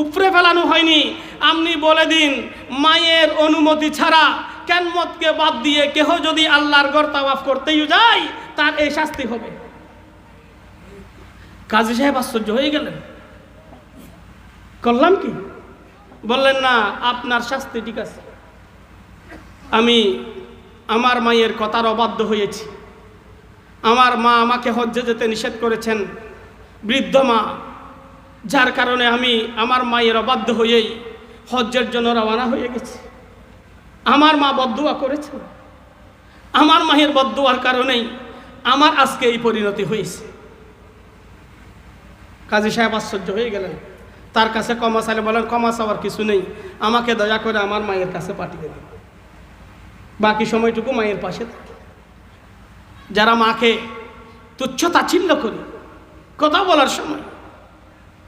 উপড়ে ফেলানো হয়নি। আপনি বলে দিন, মায়ের অনুমতি ছাড়া কেয়ামতকে বাদ দিয়ে কেহ যদি আল্লাহর ঘর তাওয়াফ করতেই যায় তার এই শাস্তি হবে। কাজী সাহেব আশ্চর্য হয়ে গেলেন, করলাম কি? বললেন, না, আপনার শাস্তি ঠিক আছে, আমি আমার মায়ের কথার অবাধ্য হয়েছি। আমার মা আমাকে হজ্জে যেতে নিষেধ করেছেন, বৃদ্ধ মা, যার কারণে আমি আমার মায়ের অবাধ্য হয়েই হজ্জের জন্য রওনা হয়ে গেছি। আমার মা বদদুয়া করেছেন, আমার মায়ের বদদুয়ার কারণেই আমার আজকে এই পরিণতি হয়েছে। কাজী সাহেব আশ্চর্য হয়ে গেলেন, তার কাছে ক্ষমা চাইলে বলেন, ক্ষমা চাওয়ার কিছু নেই, আমাকে দয়া করে আমার মায়ের কাছে পাঠিয়ে দিন, বাকি সময়টুকু মায়ের পাশে থাকে। যারা মাকে তুচ্ছ তাচ্ছিল্য করে কথা বলার সময়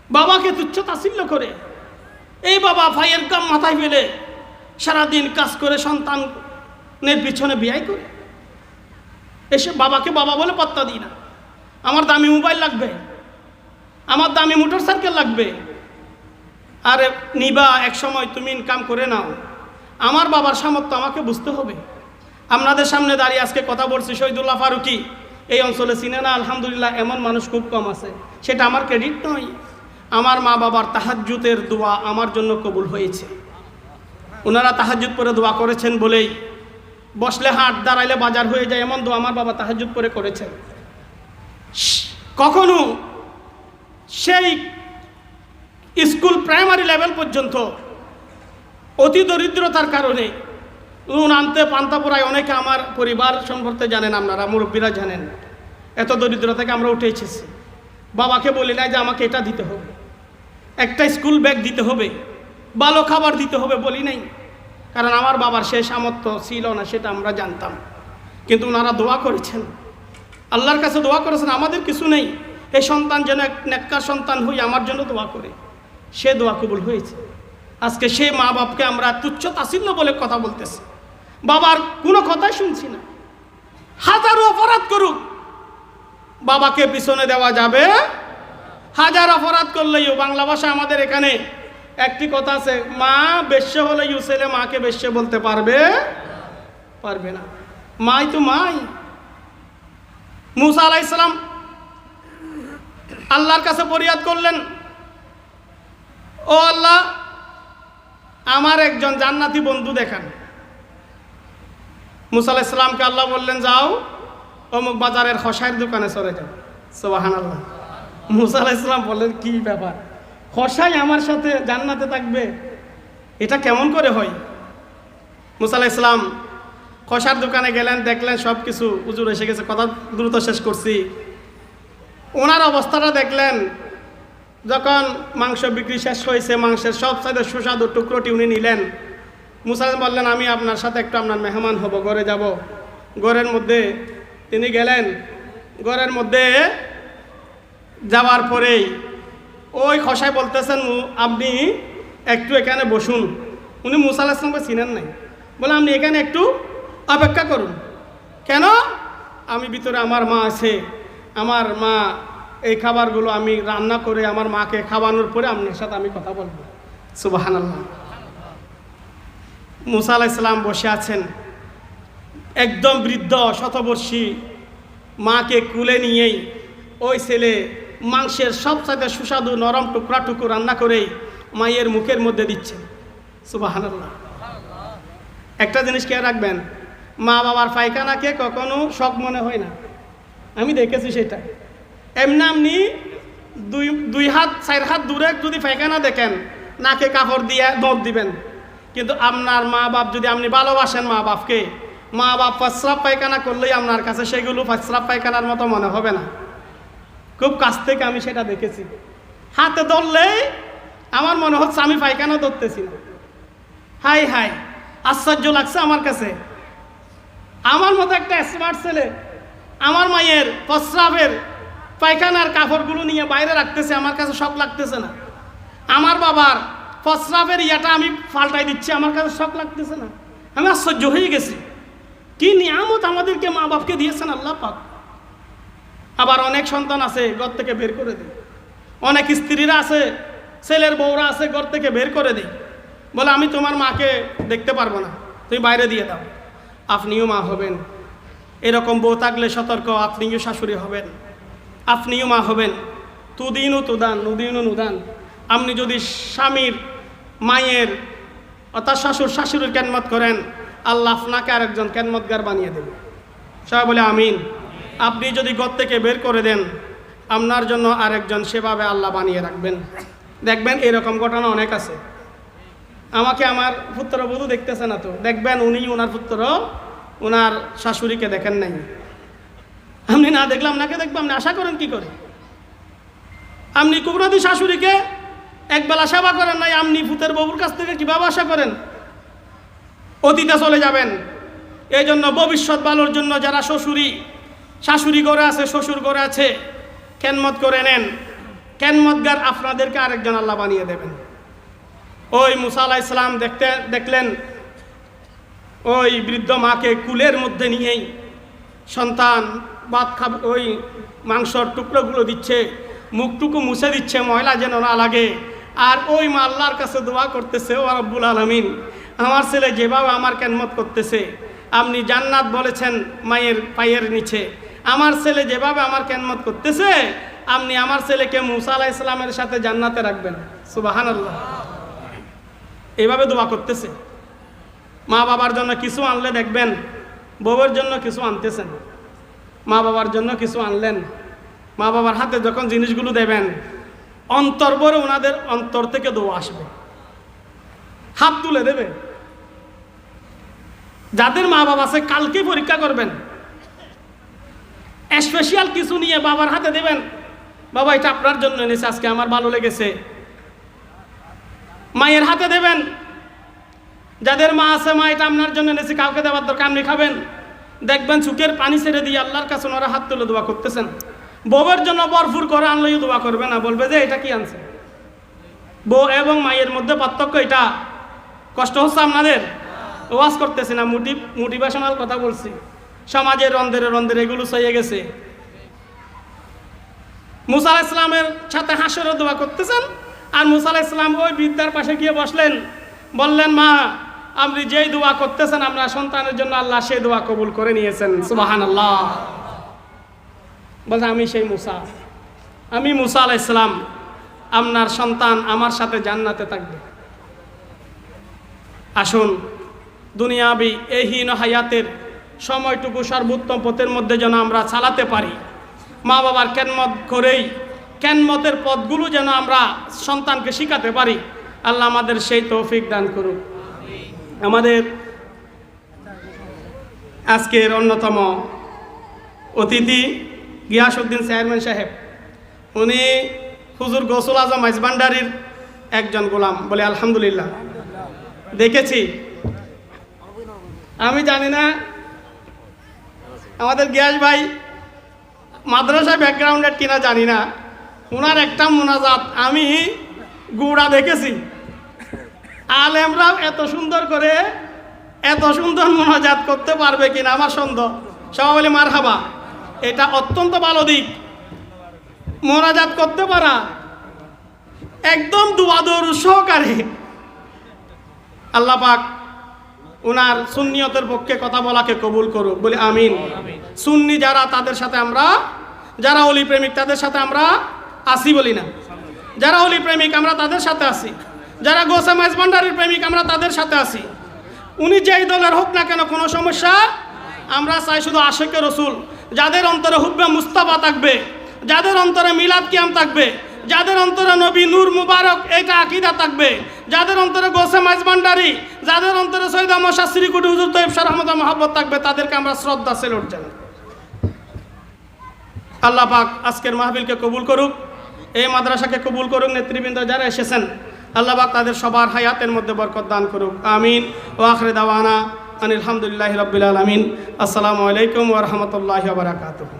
বাবাকে তুচ্ছ তাচ্ছিল্য করে, এই বাবা ভাইয়ের গাম মাথায় ফেলে সারাদিন কাজ করে সন্তানের পিছনে ব্যয় করে এসে বাবাকে বাবা বলে পাত্তা দিই না, আমার দামি মোবাইল লাগবে, আমার দামি মোটর সাইকেল লাগবে। আরে নিবা, এক সময় তুমি ইনকাম করে নাও, আমার বাবার সামর্থ্য আমাকে বুঝতে হবে। আপনাদের সামনে দাঁড়িয়ে আজকে কথা বলছি, শহীদুল্লাহ ফারুকী এই অঞ্চলে চিনে না, আলহামদুলিল্লাহ এমন মানুষ খুব কম আছে, সেটা আমার ক্রেডিট নয়। আমার মা বাবার তাহাজ্জুদের দোয়া আমার জন্য কবুল হয়েছে। ওনারা তাহাজ্জুদ পরে দোয়া করেছেন বলেই বসলে হাট, দাঁড়াইলে বাজার হয়ে যায়, এমন দোয়া আমার বাবা তাহাজ্জুদ পরে করেছেন। কখনো সেই স্কুল প্রাইমারি লেভেল পর্যন্ত অতি দরিদ্রতার কারণে নুন আনতে পান্তা পোড়ায়, অনেকে আমার পরিবার সম্পর্কে জানেন, আপনারা মুরব্বীরা জানেন, এত দরিদ্র থেকে আমরা উঠে এসেছি। বাবাকে বলি নাই যে আমাকে এটা দিতে হবে, একটা স্কুল ব্যাগ দিতে হবে, ভালো খাবার দিতে হবে, বলি নাই, কারণ আমার বাবার সেই সামর্থ্য ছিল না, সেটা আমরা জানতাম। কিন্তু ওনারা দোয়া করেছেন, আল্লাহর কাছে দোয়া করেছেন, আমাদের কিছু নেই, এই সন্তান যেন এক নেককার সন্তান হই, আমার জন্য দোয়া করে, সে দোয়া কবুল হয়েছে। আজকে সেই মা বাপকে আমরা তুচ্ছ তাচ্ছিল্য বলে কথা বলতেছি, বাবার কোনো কথাই শুনছি না। হাজারো অপরাধ করুক, বাবাকে পিছনে দেওয়া যাবে? হাজার অপরাধ করলেও, বাংলা ভাষা আমাদের এখানে একটি কথা আছে, মা বেশ্যা হলে ছেলে মাকে বেশ্যা বলতে পারবে না। মাই তো মাই। মুসা আলাইহিস সালাম আল্লাহর কাছে ফরিয়াদ করলেন, ও আল্লাহ, আমার একজন জান্নাতি বন্ধু দেখান। মুসা আলাইহিস সালামকে আল্লাহ বললেন, যাও অমুক বাজারের খসাইয়ের দোকানে চলে যাও। সুবহানাল্লাহ। মুসা আলাইহিস সালাম বললেন, কি ব্যাপার, খসাই আমার সাথে জান্নাতে থাকবে, এটা কেমন করে হয়? মুসা আলাইহিস সালাম খসার দোকানে গেলেন, দেখলেন সব কিছু হুজুর এসে গেছে, কথা দ্রুত শেষ করছি। ওনার অবস্থাটা দেখলেন, যখন মাংস বিক্রি শেষ হয়েছে, মাংসের সব সাইডে সুস্বাদু টুকরোটি উনি নিলেন। মুসা বললেন, আমি আপনার সাথে একটু আপনার মেহমান হব, ঘরে যাব। ঘরের মধ্যে তিনি গেলেন। ঘরের মধ্যে যাওয়ার পরেই ওই খসাই বলতেছেন, আপনি একটু এখানে বসুন। উনি মুসা আলাইহিস সালামকে চিনেন নাই, বলে আপনি এখানে একটু অপেক্ষা করুন। কেন? আমি ভিতরে আমার মা আছে, আমার মা এই খাবারগুলো আমি রান্না করে আমার মাকে খাওয়ানোর পরে আপনার সাথে আমি কথা বলবো। সুবহানাল্লাহ। মুসা আলাইহিস সালাম বসে আছেন, একদম বৃদ্ধ শতবর্ষী মাকে কুলে নিয়েই ওই ছেলে মাংসের সবচাইতে সুস্বাদু নরম টুকরা রান্না করেই মায়ের মুখের মধ্যে দিচ্ছে। সুবহানাল্লাহ। একটা জিনিস খেয়াল রাখবেন, মা বাবার পায়খানাকে কখনো শখ মনে হয় না। আমি দেখেছি সেটা। এমনি দুই হাত 4 হাত দূরে যদি পায়খানা দেখেন, নাকে কাপড় দিয়ে দৌড় দিবেন। কিন্তু আপনার মা বাপ যদি আপনি ভালোবাসেন মা বাপকে, মা বাপ প্রস্রাব পায়খানা করলেই আপনার কাছে সেগুলো প্রস্রাব পায়খানার মতো মনে হবে না। খুব কাছ থেকে আমি সেটা দেখেছি। হাতে ধরলেই আমার মনে হচ্ছে আমি পায়খানা ধরতেছি না। হাই হাই, আশ্চর্য লাগছে আমার কাছে। আমার মতো একটা স্মার্ট ছেলে আমার মায়ের প্রস্রাবের পায়খানার কাপড়গুলো নিয়ে বাইরে রাখতেছে, আমার কাছে শখ লাগতেছে না। আমার বাবার প্রস্রাবের ইয়াটা আমি পাল্টাই দিচ্ছি, আমার কাছে শখ লাগতেছে না। আমি আশ্চর্য হয়ে গেছি। কি নিয়ামত আমাদেরকে মা বাপকে দিয়েছেন আল্লাহ পাক। আবার অনেক সন্তান আছে ঘর থেকে বের করে দেয়, অনেক স্ত্রীরা আছে, ছেলের বউরা আছে ঘর থেকে বের করে দেয়, বলে আমি তোমার মাকে দেখতে পারবো না, তুমি বাইরে দিয়ে দাও। আপনিও মা হবেন, এরকম বউ থাকলে সতর্ক, আপনিও শাশুড়ি হবেন, আপনিও মা হবেন। তুদিনু তুদান নুদিনু নুদান। আপনি যদি স্বামীর মায়ের অর্থাৎ শাশুড়ির খেদমত করেন, আল্লাহ আপনাকে আরেকজন খেদমতগার বানিয়ে দেবে। সবাই বলে আমিন। আপনি যদি ঘর থেকে বের করে দেন, আপনার জন্য আরেকজন সেভাবে আল্লাহ বানিয়ে রাখবেন। দেখবেন এরকম ঘটনা অনেক আছে। আমাকে আমার পুত্রবধূ দেখতেছে না তো, দেখবেন উনি ওনার পুত্র ওনার শাশুড়িকে দেখেন নাই। আপনি না দেখলাম নাকে দেখবেন, আপনি আশা করেন কি করে? আপনি কুবরাদি শাশুড়িকে একবেলা সেবা করেন নাই, আপনি পুতের বউর কাছ থেকে কিভাবে আশা করেন? অতীতে চলে যাবেন। এই জন্য ভবিষ্যৎ ভালোর জন্য যারা শাশুড়ি ঘরে আছে, শ্বশুর ঘরে আছে, খেদমত করে নেন। খেদমতগার আপনাদেরকে আরেকজন আল্লাহ বানিয়ে দেবেন। ওই মুসা আলাইহিস সালাম দেখলেন ওই বৃদ্ধ মাকে কুলের মধ্যে নিয়েই সন্তান ভাত খাবে, ওই মাংসর টুকরোগুলো দিচ্ছে, মুখটুকু মুছে দিচ্ছে ময়লা যেন না লাগে। আর ওই মা আল্লাহর কাছে দোয়া করতেছে, ও রব্বুল আলামিন, আমার ছেলে যেভাবে আমার খেদমত করতেছে, আপনি জান্নাত বলেছেন মায়ের পায়ের নিচে, আমার ছেলে যেভাবে আমার খেদমত করতেছে, আপনি আমার ছেলেকে মুসা আলাইহিস সালামের সাথে জান্নাতে রাখবেন। সুবহানাল্লাহ। এইভাবে দোয়া করতেছে। মা বাবার জন্য কিছু আনলে দেখবেন বউয়ের জন্য কিছু আনতেছেন, মা বাবার জন্য কিছু আনলেন, মা বাবার হাতে যখন জিনিসগুলো দেবেন, অন্তর ভরে ওনাদের অন্তর থেকে দোয়া আসবে, হাত তুলে দেবে। যাদের মা বাবা আছে কালকে পরীক্ষা করবেন, স্পেশাল কিছু নিয়ে বাবার হাতে দেবেন, বাবা এটা আপনার জন্য এনেছে, আজকে আমার ভালো লেগেছে। মায়ের হাতে দেবেন, যাদের মা আছে, মা এটা আপনার জন্য এনেছে, কাউকে দেওয়ার দরকার, আপনি খাবেন। দেখবেন চোখের পানি ছেড়ে দিয়ে আল্লাহর কাছে ওনারা হাত তুলে দোয়া করতেছেন। বউয়ের জন্য ভরপুর করে আনলেও দোয়া করবে না, বলবে যে এটা কি আনছে। বউ এবং মায়ের মধ্যে পার্থক্য এটা। কষ্ট হচ্ছে আপনাদের? ওয়াজ করতেছি না, মোটিভেশনাল কথা বলছি। সমাজের রন্ধের এগুলো সয়ে গেছে। মুসা আলাইহিস সালামের সাথে হাসরের দোয়া করতেছেন, আর মুসা আলাইহিস সালাম ওই বৃদ্ধার পাশে গিয়ে বসলেন, বললেন, মা আপনি যেই দোয়া করতেছেন আপনার সন্তানের জন্য আল্লাহ সেই দোয়া কবুল করে নিয়েছেন। সুবহানাল্লাহ। বলছে আমি সেই মুসা, আমি মুসা আলাইহিস সালাম, আপনার সন্তান আমার সাথে জান্নাতে থাকবে। আসুন দুনিয়াবি এই হীন হায়াতের সময়টুকু সর্বোত্তম পথের মধ্যে যেন আমরা চালাতে পারি। মা বাবার খেদমত করেই খেদমতের পথগুলো যেন আমরা সন্তানকে শিখাতে পারি। আল্লাহ আমাদের সেই তৌফিক দান করুক। আমাদের আজকের অন্যতম অতিথি গিয়াসউদ্দিন চেয়ারম্যান সাহেব, উনি হুজুর গৌসুল আজম মাইজভান্ডারির একজন গোলাম বলে আলহামদুলিল্লাহ। দেখেছি, আমি জানি না আমাদের গিয়াস ভাই মাদ্রাসা ব্যাকগ্রাউন্ডের কিনা জানি না, ওনার একটা মোনাজাত আমি গুড়া দেখেছি। আলেমরাও এত সুন্দর করে এত সুন্দর মোনাজাত করতে পারবে কিনা আমার সন্দেহ। সবাই বলে মারহাবা, এটা অত্যন্ত ভালো দিক। মোনাজাত করতে পারা একদম দুয়া দরুদ সহকারে। আল্লাহ পাক ওনার সুন্নিয়তের পক্ষে কথা বলাকে কবুল করুক, বলি আমিন। সুন্নি যারা তাদের সাথে আমরা, যারা অলি প্রেমিক তাদের সাথে আমরা আসি, বলি না? যারা অলি প্রেমিক আমরা তাদের সাথে আসি, যারা গোসা মাইজভান্ডারির প্রেমিক আমরা তাদের সাথে আসি। উনি যেই দলের হোক না কেন কোনো সমস্যা, আমরা চাই শুধু আশেকে রসুল, যাদের অন্তরে হুব্বে মুস্তাফা থাকবে, যাদের অন্তরে মিলাদ কিয়াম থাকবে, যাদের অন্তরে নবী নূর মুবারক এইটা আকীদা থাকবে, যাদের অন্তরে গোসে মাইজভান্ডারি, যাদের অন্তরে সৈয়দ আহমদ শাহ শ্রীকুটি হুজুর তৈয়ব শাহ রহমত মহব্বত থাকবে, তাদেরকে আমরা শ্রদ্ধা সেলুট জানাই। আল্লাহ পাক আজকের মাহফিলকে কবুল করুক, এই মাদ্রাসাকে কবুল করুক, নেতৃবৃন্দ যারা এসেছেন আল্লাহ পাক তাদের সবার হায়াতের মধ্যে বরকত দান করুক, আমিন। ওয়া আখিরু দাওয়ানা আনিল হামদুলিল্লাহি রাব্বিল আলামিন। আসসালামু আলাইকুম ওয়া রাহমাতুল্লাহি ওয়া বারাকাতুহু।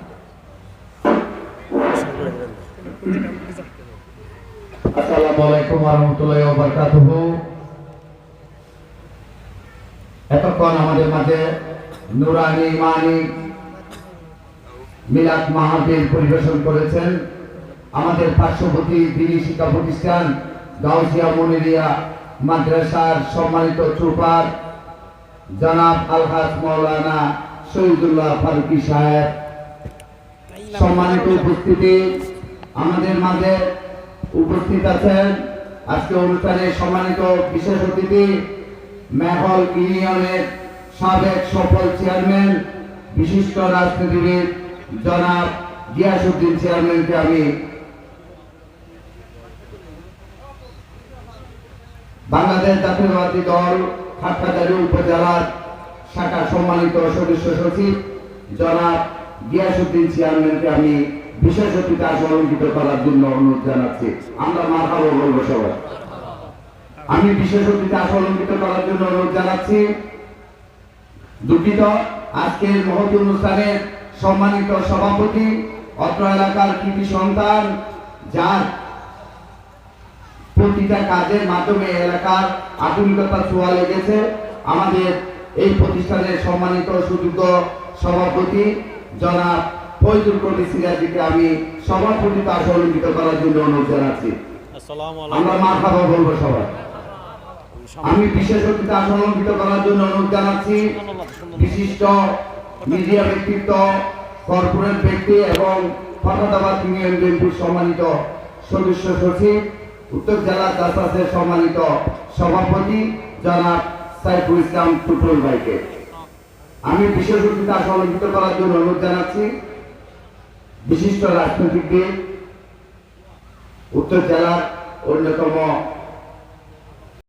আসসালামু আলাইকুম ওয়া রাহমাতুল্লাহি ওয়া বারাকাতুহু। এতক্ষণ আমাদের মাঝে নুরানি মানি মিলাদ মাহফিল পরিবেশন করেছেন আমাদের পার্শ্ববর্তী দিনী শিক্ষা প্রতিষ্ঠান গাউসিয়া মুনিরিয়া মাদ্রাসার সম্মানিত চুপার জনাব আলহাজ মাওলানা শহীদুল্লাহ ফারুকী সাহেব। সম্মানিত উপস্থিতি, আমাদের মাঝে উপস্থিত আছেন আজকে অনুষ্ঠানে সম্মানিত বিশেষ অতিথি মেহল ইউনিয়নের সাবেক সফল চেয়ারম্যান বিশিষ্ট রাজনীতিবিদ জনাব গিয়াসউদ্দিন চেয়ারম্যানকে আমি বাংলাদেশ জাতীয়তাবাদী দল হাটহাজারী উপজেলার শাখার সম্মানিত সদস্য সচিব জনাব গিয়াসউদ্দিন চেয়ারম্যানকে আমি বিশেষ অতিথি অলঙ্কিত করার জন্য অনুরোধ জানাচ্ছি। আমরা মারহাবা বলবো সবাই। আমি বিশেষ অতিথি অলঙ্কিত করার জন্য অনুরোধ জানাচ্ছি। দুঃখিত, আজকের মহৎ অনুষ্ঠানের সম্মানিত সভাপতি, অত্র এলাকার কৃতি সন্তান, যার প্রতিটা কাজের মাধ্যমে এলাকার আধুনিকতা ছোঁয়া লেগেছে, আমাদের এই প্রতিষ্ঠানের সম্মানিত সুযোগ্য সভাপতি জনাব ফয়জুল কবির সিরাজীকে আমি সভাপতিত্ব অলঙ্কিত করার জন্য অনুরোধ জানাচ্ছি। আমরা মারহাবা বলবো সবাই। আমি বিশেষ অতিথি অলঙ্কিত করার জন্য অনুরোধ জানাচ্ছি বিশিষ্ট মিডিয়া ব্যক্তিত্ব, কর্পোরেট ব্যক্তি এবং ফরহাদাবাদ ইউনিয়ন বিএনপির সম্মানিত সদস্য সচিব, উত্তর জেলা জাসাসের সম্মানিত সভাপতি জনাব সাইফুল ইসলাম টুটুল ভাইকে আমি বিশেষ অতিথি অলঙ্কিত করার জন্য অনুরোধ জানাচ্ছি বিশিষ্ট রাজনীতিবিদ, উত্তর জেলার অন্যতম